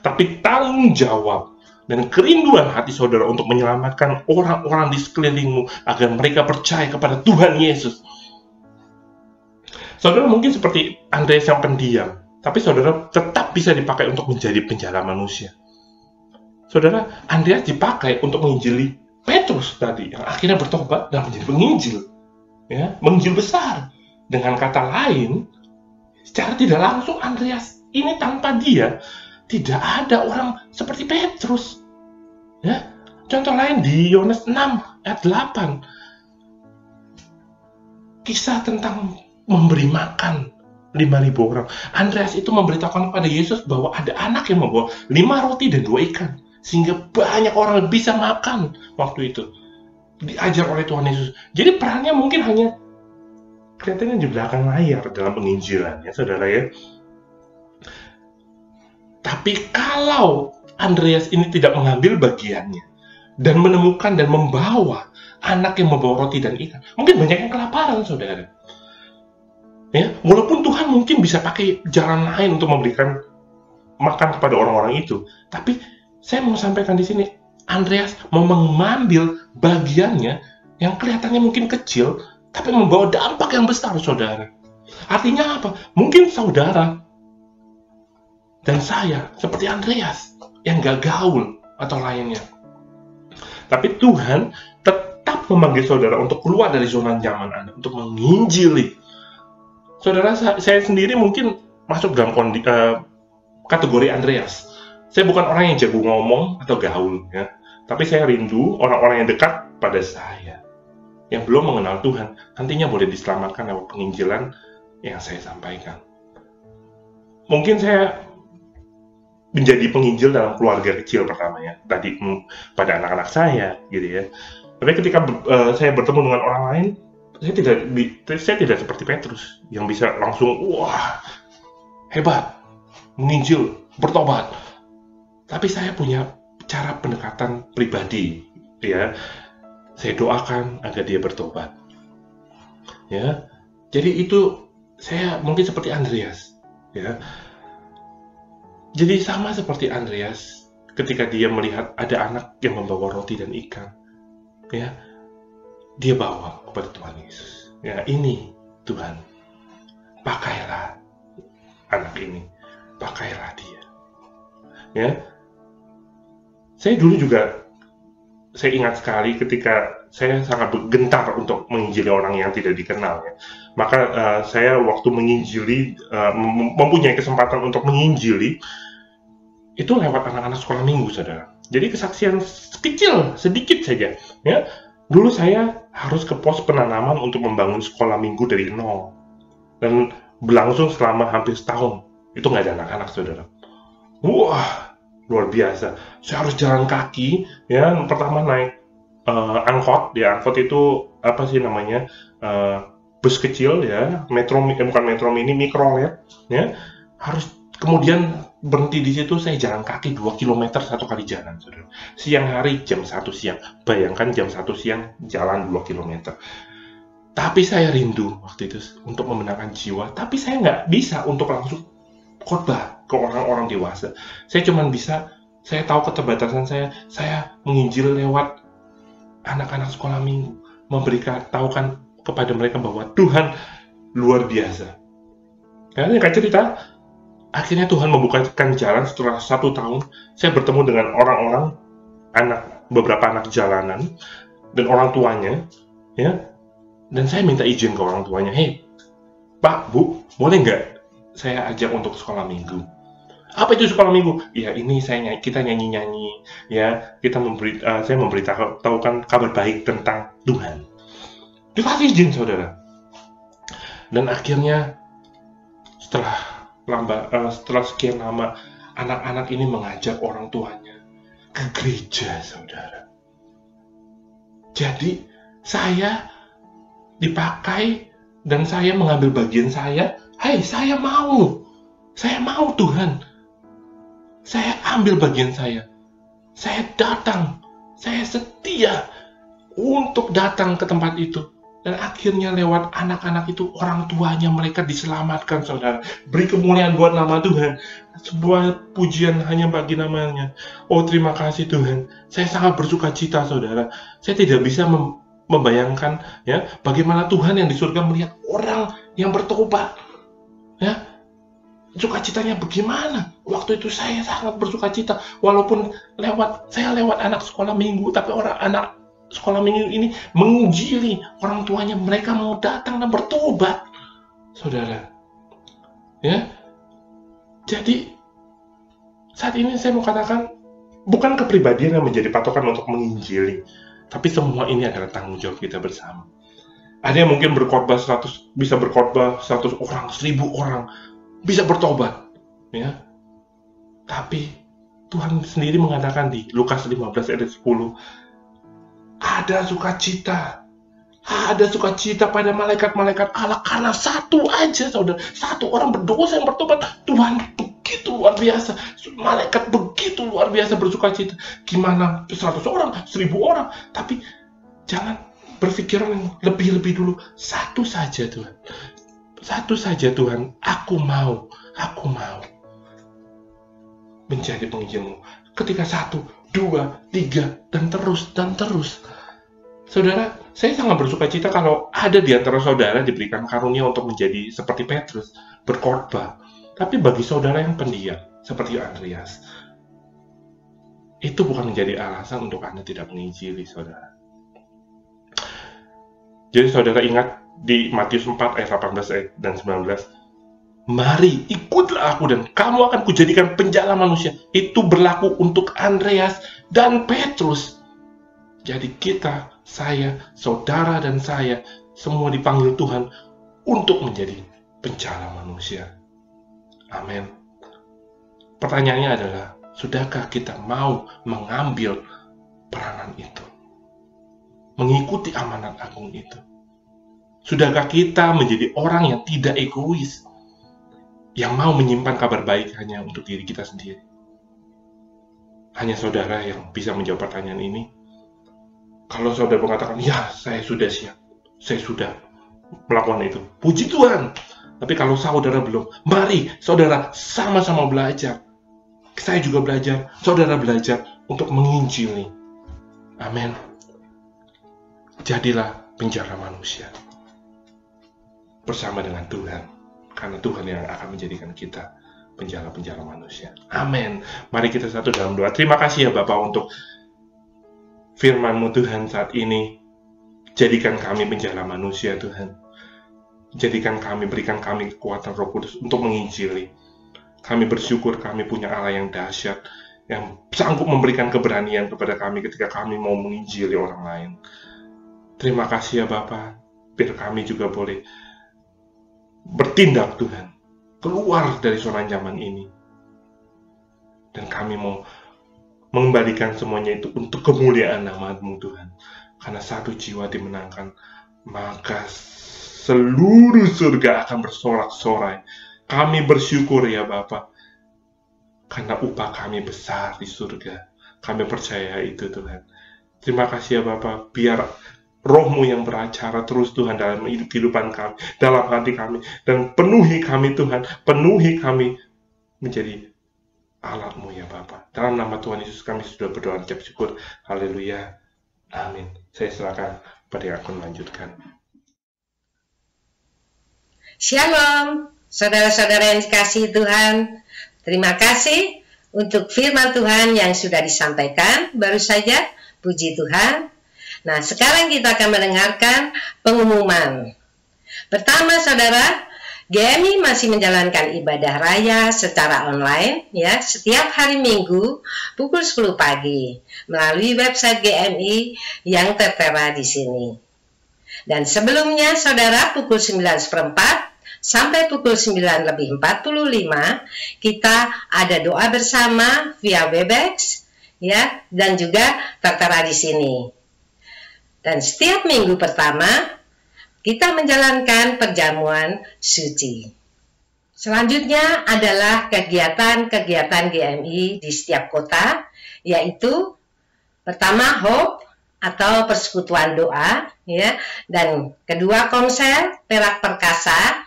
G: tapi tanggung jawab dan kerinduan hati saudara untuk menyelamatkan orang-orang di sekelilingmu agar mereka percaya kepada Tuhan Yesus. Saudara mungkin seperti Andreas yang pendiam, tapi saudara tetap bisa dipakai untuk menjadi penjala manusia. Saudara, Andreas dipakai untuk menginjili Petrus tadi, yang akhirnya bertobat dan menjadi penginjil, ya, menginjil besar. Dengan kata lain, secara tidak langsung Andreas ini tanpa dia tidak ada orang seperti Petrus. Ya, contoh lain di Yohanes 6 ayat 8, kisah tentang memberi makan 5.000 orang. Andreas itu memberitakan kepada Yesus bahwa ada anak yang membawa 5 roti dan 2 ikan, sehingga banyak orang bisa makan waktu itu. Diajar oleh Tuhan Yesus. Jadi perannya mungkin hanya kelihatannya di belakang layar dalam penginjilan, ya saudara ya. Tapi kalau Andreas ini tidak mengambil bagiannya dan menemukan dan membawa anak yang membawa roti dan ikan, mungkin banyak yang kelaparan, saudara. Ya, walaupun Tuhan mungkin bisa pakai jalan lain untuk memberikan makan kepada orang-orang itu. Tapi saya mau sampaikan di sini, Andreas mau mengambil bagiannya yang kelihatannya mungkin kecil, tapi membawa dampak yang besar, saudara. Artinya apa? Mungkin saudara dan saya seperti Andreas yang gak gaul atau lainnya. Tapi Tuhan tetap memanggil saudara untuk keluar dari zona nyaman Anda, untuk menginjili. Saudara, saya sendiri mungkin masuk dalam kategori Andreas. Saya bukan orang yang jago ngomong atau gaul, ya. Tapi saya rindu orang-orang yang dekat pada saya, yang belum mengenal Tuhan, nantinya boleh diselamatkan lewat penginjilan yang saya sampaikan. Mungkin saya menjadi penginjil dalam keluarga kecil pertama, ya, tadi pada anak-anak saya, gitu ya. Tapi ketika saya bertemu dengan orang lain, saya tidak seperti Petrus yang bisa langsung, wah, hebat, menginjil, bertobat. Tapi saya punya cara pendekatan pribadi, ya. Saya doakan agar dia bertobat, ya. Jadi itu saya mungkin seperti Andreas, ya. Jadi sama seperti Andreas ketika dia melihat ada anak yang membawa roti dan ikan, ya, dia bawa kepada Tuhan Yesus. Ya, ini Tuhan, pakailah anak ini, pakailah dia. Ya, saya dulu juga, saya ingat sekali ketika saya sangat gentar untuk menginjili orang yang tidak dikenal, ya. Maka saya waktu menginjili, mempunyai kesempatan untuk menginjili, itu lewat anak-anak sekolah minggu, saudara. Jadi kesaksian kecil, sedikit saja, ya. Dulu saya harus ke pos penanaman untuk membangun sekolah minggu dari nol. Dan berlangsung selama hampir setahun. Itu nggak ada anak-anak, saudara. Wah, luar biasa. Saya harus jalan kaki, ya. Pertama naik angkot. Di angkot itu, apa sih namanya, bus kecil, ya. Bukan metro mini, mikrolet, ya. Harus kemudian berhenti di situ, saya jalan kaki 2 km satu kali jalan, saudara. Siang hari jam 1 siang. Bayangkan jam 1 siang jalan 2 km. Tapi saya rindu waktu itu untuk memenangkan jiwa. Tapi saya nggak bisa untuk langsung khotbah ke orang-orang dewasa. Saya cuma bisa, saya tahu keterbatasan saya menginjil lewat anak-anak sekolah minggu. Memberitahukan kepada mereka bahwa Tuhan luar biasa. Ya, ini kan cerita. Akhirnya Tuhan membukakan jalan. Setelah 1 tahun, saya bertemu dengan orang-orang, beberapa anak jalanan, dan orang tuanya, ya. Dan saya minta izin ke orang tuanya, "Hei, Pak, Bu, boleh nggak saya ajak untuk sekolah minggu?" "Apa itu sekolah minggu?" "Ya, ini kita nyanyi-nyanyi, ya. Saya memberitahukan kabar baik tentang Tuhan." Dikasih izin, saudara. Dan akhirnya setelah sekian lama, anak-anak ini mengajak orang tuanya ke gereja, saudara. Jadi, saya dipakai dan saya mengambil bagian saya. Hai, saya mau Tuhan. Saya ambil bagian saya. Saya datang, saya setia untuk datang ke tempat itu. Dan akhirnya lewat anak-anak itu, orang tuanya mereka diselamatkan, saudara. Beri kemuliaan buat nama Tuhan. Sebuah pujian hanya bagi namanya. Oh, terima kasih Tuhan. Saya sangat bersuka cita, saudara. Saya tidak bisa membayangkan, ya, bagaimana Tuhan yang di surga melihat orang yang bertobat. Ya, sukacitanya bagaimana? Waktu itu saya sangat bersuka cita. Walaupun saya lewat anak sekolah minggu, tapi anak sekolah minggu ini menginjili orang tuanya, mereka mau datang dan bertobat, saudara. Ya, jadi saat ini saya mau katakan, bukan kepribadian yang menjadi patokan untuk menginjili, tapi semua ini adalah tanggung jawab kita bersama. Ada yang mungkin bisa berkhotbah 100 orang, 1000 orang, bisa bertobat, ya. Tapi Tuhan sendiri mengatakan di Lukas 15 ayat 10, ada sukacita pada malaikat-malaikat Allah karena satu aja, saudara. Satu orang berdosa yang bertobat. Tuhan begitu luar biasa. Malaikat begitu luar biasa bersukacita. Gimana 100 orang, 1000 orang. Tapi jangan berpikiran lebih-lebih dulu. Satu saja Tuhan. Satu saja Tuhan. Aku mau. menjadi penginjilmu. Ketika 1, 2, 3, dan terus. Saudara, saya sangat bersuka cita kalau ada di antara saudara diberikan karunia untuk menjadi seperti Petrus, berkhotbah. Tapi bagi saudara yang pendiam, seperti Andreas, itu bukan menjadi alasan untuk Anda tidak menginjili, saudara. Jadi saudara ingat di Matius 4 ayat 18 dan 19, mari ikutlah aku dan kamu akan kujadikan penjala manusia. Itu berlaku untuk Andreas dan Petrus. Jadi kita, saya, saudara dan saya, semua dipanggil Tuhan untuk menjadi penjala manusia. Amin. Pertanyaannya adalah, sudahkah kita mau mengambil peranan itu? Mengikuti amanat agung itu? Sudahkah kita menjadi orang yang tidak egois? Yang mau menyimpan kabar baik hanya untuk diri kita sendiri? Hanya saudara yang bisa menjawab pertanyaan ini. Kalau saudara mengatakan, ya saya sudah siap, saya sudah melakukan itu, puji Tuhan. Tapi kalau saudara belum, mari saudara sama-sama belajar. Saya juga belajar, saudara belajar untuk menginjili. Amin. Jadilah penjala manusia bersama dengan Tuhan, karena Tuhan yang akan menjadikan kita penjala-penjala manusia. Amin. Mari kita satu dalam doa. Terima kasih ya Bapak untuk firman-Mu Tuhan saat ini. Jadikan kami penjala manusia Tuhan. Jadikan kami, berikan kami kekuatan Roh Kudus untuk menginjili. Kami bersyukur kami punya Allah yang dahsyat, yang sanggup memberikan keberanian kepada kami ketika kami mau menginjili orang lain. Terima kasih ya Bapa, biar kami juga boleh bertindak Tuhan, keluar dari zona nyaman ini. Dan kami mau mengembalikan semuanya itu untuk kemuliaan nama-Mu Tuhan. Karena satu jiwa dimenangkan, maka seluruh surga akan bersorak-sorai. Kami bersyukur ya Bapa, karena upah kami besar di surga. Kami percaya itu Tuhan. Terima kasih ya Bapa, biar Roh-Mu yang beracara terus Tuhan dalam kehidupan kami, dalam hati kami, dan penuhi kami Tuhan, penuhi kami menjadi alat-Mu ya Bapa. Dalam nama Tuhan Yesus kami sudah berdoa ucap syukur. Haleluya. Amin. Saya serahkan pada yang akan melanjutkan.
H: Shalom, saudara-saudara yang dikasihi Tuhan. Terima kasih untuk firman Tuhan yang sudah disampaikan baru saja. Puji Tuhan. Nah, sekarang kita akan mendengarkan pengumuman. Pertama, saudara, GMI masih menjalankan ibadah raya secara online ya, setiap hari Minggu pukul 10 pagi melalui website GMI yang tertera di sini. Dan sebelumnya, saudara, pukul 9:15 sampai pukul 9:45 kita ada doa bersama via Webex ya, dan juga tertera di sini. Dan setiap minggu pertama kita menjalankan perjamuan suci. Selanjutnya adalah kegiatan-kegiatan GMI di setiap kota, yaitu pertama Hope atau persekutuan doa ya, dan kedua konser Perak Perkasa,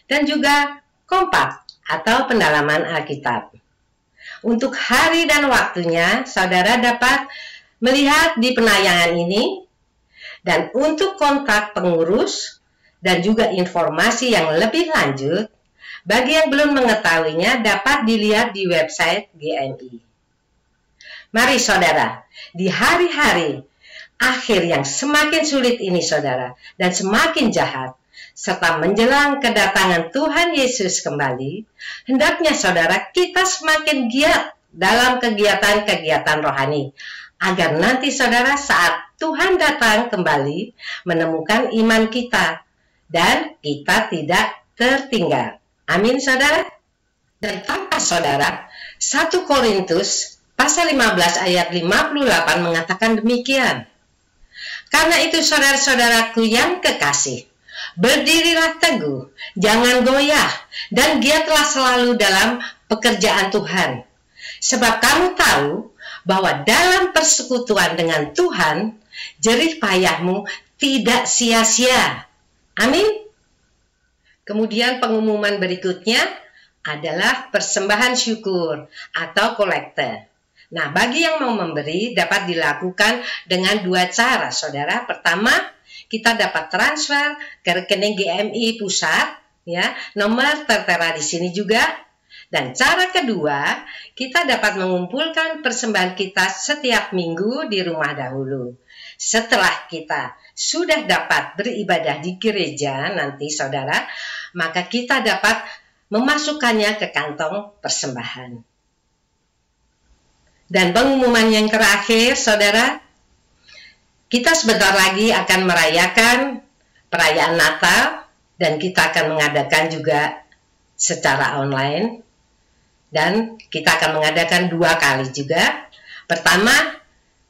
H: dan juga Kompak atau pendalaman Alkitab. Untuk hari dan waktunya saudara dapat melihat di penayangan ini. Dan untuk kontak pengurus dan juga informasi yang lebih lanjut, bagi yang belum mengetahuinya dapat dilihat di website GMI. Mari saudara, di hari-hari akhir yang semakin sulit ini saudara, dan semakin jahat, serta menjelang kedatangan Tuhan Yesus kembali, hendaknya saudara kita semakin giat dalam kegiatan-kegiatan rohani, agar nanti saudara saat Tuhan datang kembali menemukan iman kita dan kita tidak tertinggal. Amin saudara. Dan tanpa saudara, 1 Korintus pasal 15 ayat 58 mengatakan demikian. Karena itu saudara-saudaraku yang kekasih, berdirilah teguh, jangan goyah, dan giatlah selalu dalam pekerjaan Tuhan. Sebab kamu tahu bahwa dalam persekutuan dengan Tuhan, jerih payahmu tidak sia-sia. Amin. Kemudian pengumuman berikutnya adalah persembahan syukur atau kolekte. Nah, bagi yang mau memberi dapat dilakukan dengan dua cara, saudara. Pertama, kita dapat transfer ke rekening GMI pusat, ya, nomor tertera di sini juga. Dan cara kedua, kita dapat mengumpulkan persembahan kita setiap minggu di rumah dahulu. Setelah kita sudah dapat beribadah di gereja nanti, saudara, maka kita dapat memasukkannya ke kantong persembahan. Dan pengumuman yang terakhir, saudara, kita sebentar lagi akan merayakan perayaan Natal, dan kita akan mengadakan juga secara online, dan kita akan mengadakan 2 kali juga. Pertama,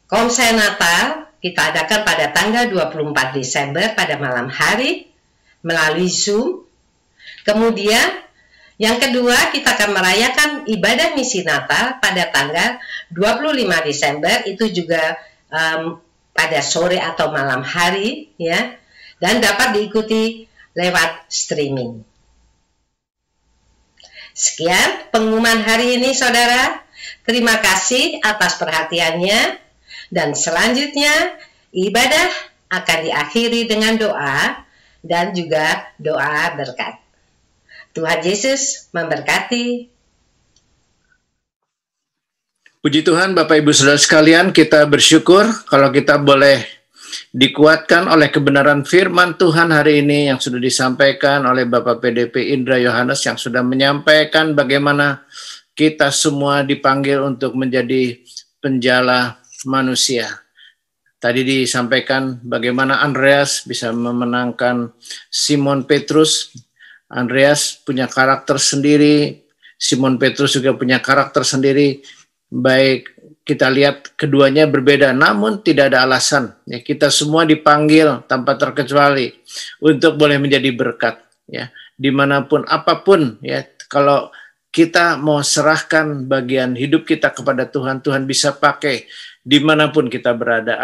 H: konser Natal kita adakan pada tanggal 24 Desember pada malam hari melalui Zoom. Kemudian yang kedua, kita akan merayakan ibadah misi Natal pada tanggal 25 Desember, itu juga pada sore atau malam hari, ya, dan dapat diikuti lewat streaming. Sekian pengumuman hari ini, saudara. Terima kasih atas perhatiannya, dan selanjutnya ibadah akan diakhiri dengan doa dan juga doa berkat. Tuhan Yesus memberkati.
F: Puji Tuhan, Bapak Ibu Saudara sekalian, kita bersyukur kalau kita boleh dikuatkan oleh kebenaran firman Tuhan hari ini yang sudah disampaikan oleh Bapak PDP Indra Yohanes, yang sudah menyampaikan bagaimana kita semua dipanggil untuk menjadi penjala manusia. Tadi disampaikan bagaimana Andreas bisa memenangkan Simon Petrus. Andreas punya karakter sendiri, Simon Petrus juga punya karakter sendiri. Baik, kita lihat keduanya berbeda, namun tidak ada alasan. Ya, kita semua dipanggil tanpa terkecuali untuk boleh menjadi berkat. Ya, dimanapun, apapun. Ya, kalau kita mau serahkan bagian hidup kita kepada Tuhan, Tuhan bisa pakai dimanapun kita berada.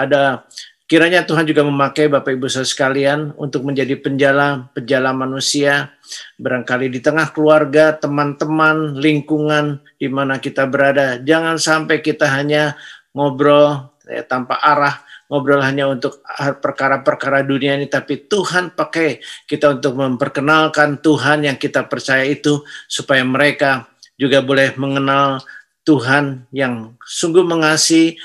F: Kiranya Tuhan juga memakai Bapak Ibu Saudara sekalian untuk menjadi penjala manusia, barangkali di tengah keluarga, teman-teman, lingkungan di mana kita berada. Jangan sampai kita hanya ngobrol tanpa arah, ngobrol hanya untuk perkara-perkara dunia ini, tapi Tuhan pakai kita untuk memperkenalkan Tuhan yang kita percaya itu, supaya mereka juga boleh mengenal Tuhan yang sungguh mengasihi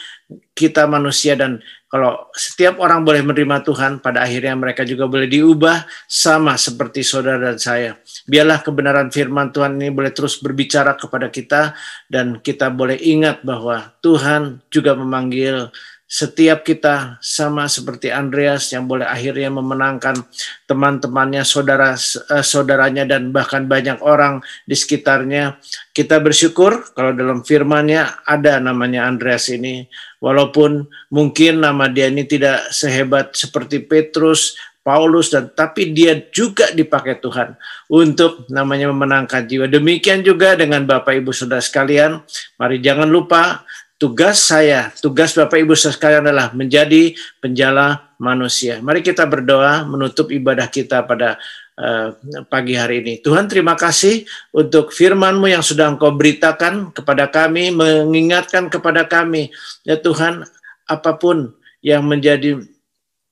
F: kita manusia. Dan kalau setiap orang boleh menerima Tuhan, pada akhirnya mereka juga boleh diubah sama seperti saudara dan saya. Biarlah kebenaran firman Tuhan ini boleh terus berbicara kepada kita, dan kita boleh ingat bahwa Tuhan juga memanggil setiap kita sama seperti Andreas yang boleh akhirnya memenangkan teman-temannya, saudaranya, dan bahkan banyak orang di sekitarnya. Kita bersyukur kalau dalam firman-Nya ada namanya Andreas ini, walaupun mungkin nama dia ini tidak sehebat seperti Petrus, Paulus, tapi dia juga dipakai Tuhan untuk namanya memenangkan jiwa. Demikian juga dengan Bapak Ibu Saudara sekalian. Mari jangan lupa, tugas Bapak Ibu Saudara sekalian adalah menjadi penjala manusia. Mari kita berdoa menutup ibadah kita pada pagi hari ini. Tuhan, terima kasih untuk firman-Mu yang sudah Engkau beritakan kepada kami, mengingatkan kepada kami. Ya Tuhan, apapun yang menjadi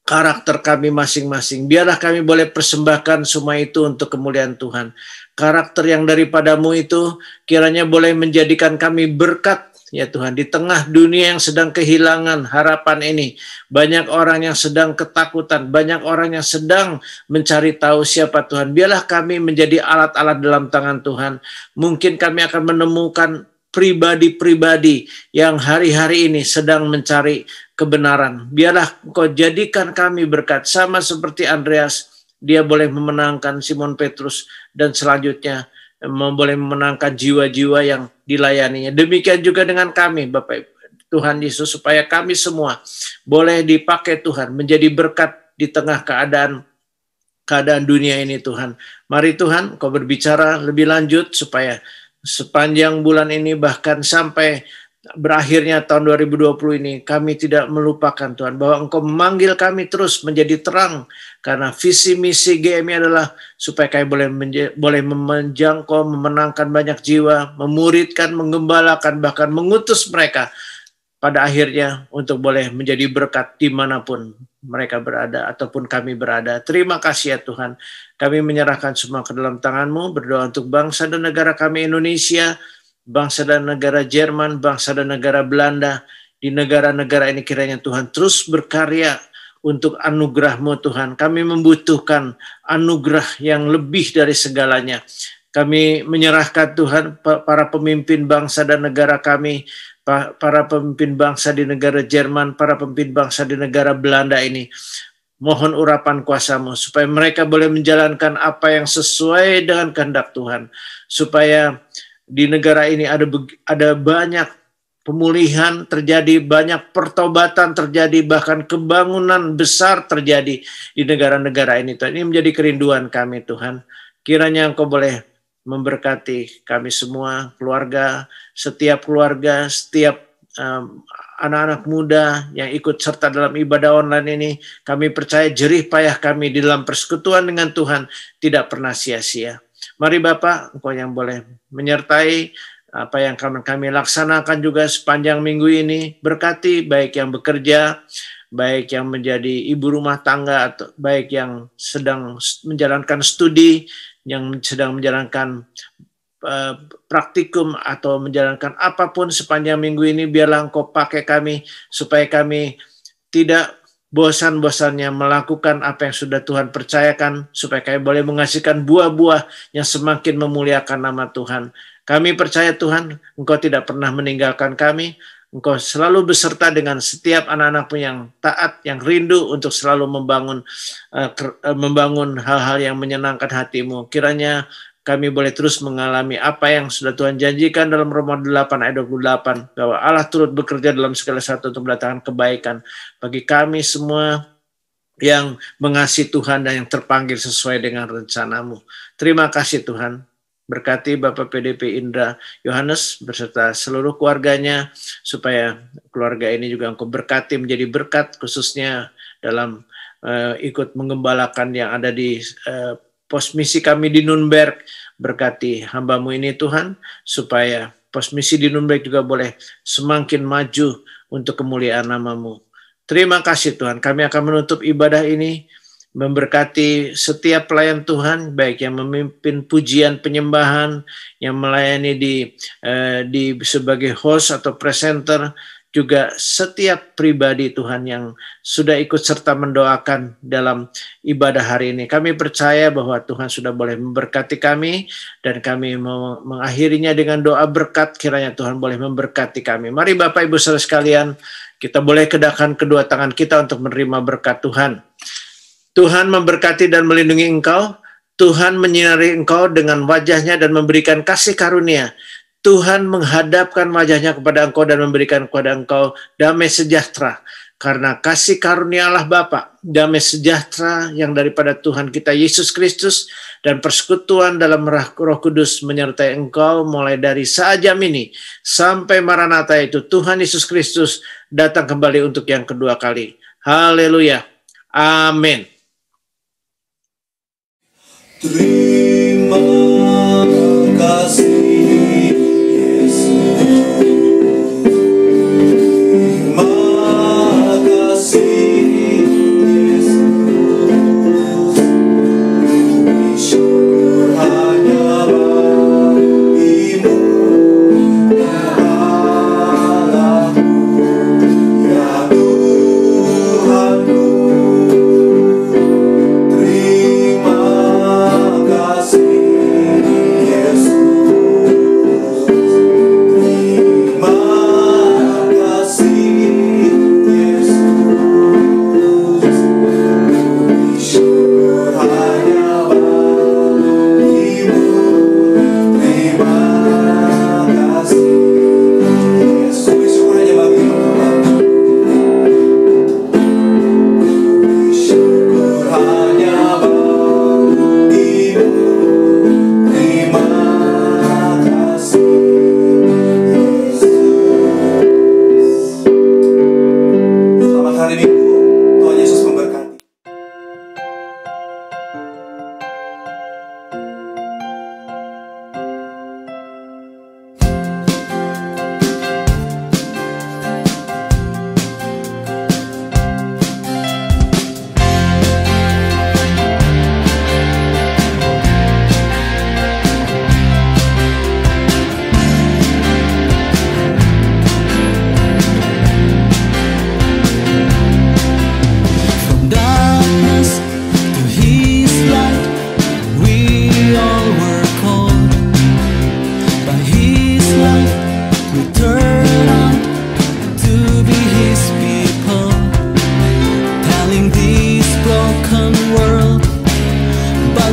F: karakter kami masing-masing, biarlah kami boleh persembahkan semua itu untuk kemuliaan Tuhan. Karakter yang daripada-Mu itu kiranya boleh menjadikan kami berkat, ya Tuhan, di tengah dunia yang sedang kehilangan harapan ini. Banyak orang yang sedang ketakutan, banyak orang yang sedang mencari tahu siapa Tuhan. Biarlah kami menjadi alat-alat dalam tangan Tuhan. Mungkin kami akan menemukan pribadi-pribadi yang hari-hari ini sedang mencari kebenaran. Biarlah Engkau jadikan kami berkat, sama seperti Andreas, dia boleh memenangkan Simon Petrus, dan selanjutnya boleh memenangkan jiwa-jiwa yang dilayaninya. Demikian juga dengan kami, Bapak Tuhan Yesus, supaya kami semua boleh dipakai Tuhan menjadi berkat di tengah keadaan dunia ini, Tuhan. Mari Tuhan, Kau berbicara lebih lanjut supaya sepanjang bulan ini, bahkan sampai berakhirnya tahun 2020 ini, kami tidak melupakan Tuhan bahwa Engkau memanggil kami terus menjadi terang, karena visi misi GMI adalah supaya kami boleh menjangkau, memenangkan banyak jiwa, memuridkan, menggembalakan, bahkan mengutus mereka pada akhirnya untuk boleh menjadi berkat dimanapun mereka berada ataupun kami berada. Terima kasih ya Tuhan, kami menyerahkan semua ke dalam tangan-Mu, berdoa untuk bangsa dan negara kami Indonesia, bangsa dan negara Jerman, bangsa dan negara Belanda. Di negara-negara ini kiranya Tuhan terus berkarya untuk anugerah-Mu Tuhan. Kami membutuhkan anugerah yang lebih dari segalanya. Kami menyerahkan Tuhan para pemimpin bangsa dan negara kami, para pemimpin bangsa di negara Jerman, para pemimpin bangsa di negara Belanda ini. Mohon urapan kuasa-Mu supaya mereka boleh menjalankan apa yang sesuai dengan kehendak Tuhan. Supaya di negara ini ada banyak pemulihan terjadi, banyak pertobatan terjadi, bahkan kebangunan besar terjadi di negara-negara ini. Tuhan, ini menjadi kerinduan kami Tuhan. Kiranya Engkau boleh memberkati kami semua, keluarga, setiap anak-anak muda yang ikut serta dalam ibadah online ini. Kami percaya jerih payah kami di dalam persekutuan dengan Tuhan tidak pernah sia-sia. Mari Bapak, Engkau yang boleh menyertai apa yang kami laksanakan juga sepanjang minggu ini. Berkati baik yang bekerja, baik yang menjadi ibu rumah tangga, atau baik yang sedang menjalankan studi, yang sedang menjalankan praktikum, atau menjalankan apapun sepanjang minggu ini. Biarlah Engkau pakai kami, supaya kami tidak bosan-bosannya melakukan apa yang sudah Tuhan percayakan, supaya kami boleh menghasilkan buah-buah yang semakin memuliakan nama Tuhan. Kami percaya Tuhan, Engkau tidak pernah meninggalkan kami. Engkau selalu beserta dengan setiap anak-anak-Mu yang taat, yang rindu untuk selalu membangun hal-hal yang menyenangkan hati-Mu. Kiranya kami boleh terus mengalami apa yang sudah Tuhan janjikan dalam Roma 8 ayat 28, bahwa Allah turut bekerja dalam segala sesuatu untuk mendatangkan kebaikan bagi kami semua yang mengasihi Tuhan dan yang terpanggil sesuai dengan rencana-Mu. Terima kasih Tuhan. Berkati Bapak PDP Indra Yohanes beserta seluruh keluarganya, supaya keluarga ini juga Engkau berkati menjadi berkat, khususnya dalam ikut menggembalakan yang ada di pos misi kami di Nürnberg. Berkati hamba-Mu ini Tuhan, supaya pos misi di Nürnberg juga boleh semakin maju untuk kemuliaan nama-Mu. Terima kasih Tuhan, kami akan menutup ibadah ini memberkati setiap pelayan Tuhan, baik yang memimpin pujian penyembahan, yang melayani di sebagai host atau presenter, juga setiap pribadi Tuhan yang sudah ikut serta mendoakan dalam ibadah hari ini. Kami percaya bahwa Tuhan sudah boleh memberkati kami, dan kami mau mengakhirinya dengan doa berkat. Kiranya Tuhan boleh memberkati kami. Mari Bapak Ibu Saudara sekalian, kita boleh kedahkan kedua tangan kita untuk menerima berkat Tuhan. Tuhan memberkati dan melindungi engkau. Tuhan menyinari engkau dengan wajahnya dan memberikan kasih karunia. Tuhan menghadapkan wajahnya kepada engkau dan memberikan kepada engkau damai sejahtera. Karena kasih karunia Allah Bapa, damai sejahtera yang daripada Tuhan kita Yesus Kristus, dan persekutuan dalam Roh Kudus menyertai engkau mulai dari saat-jam ini sampai Maranatha, itu Tuhan Yesus Kristus datang kembali untuk yang kedua kali. Haleluya. Amin.
B: Terima kasih Yesus.
E: hari Minggu. Tuhan Yesus memberkati.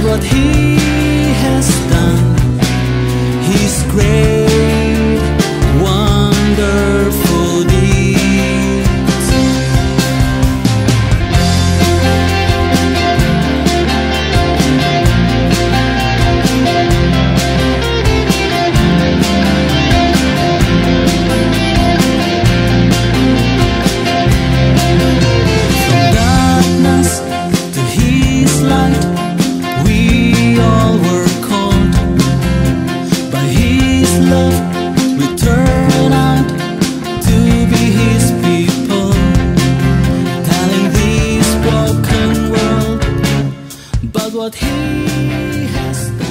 B: What he has done, his great, wonderful deeds. From darkness to his light, we all were called. By his love we turn out to be his people, telling this broken world about what he has done.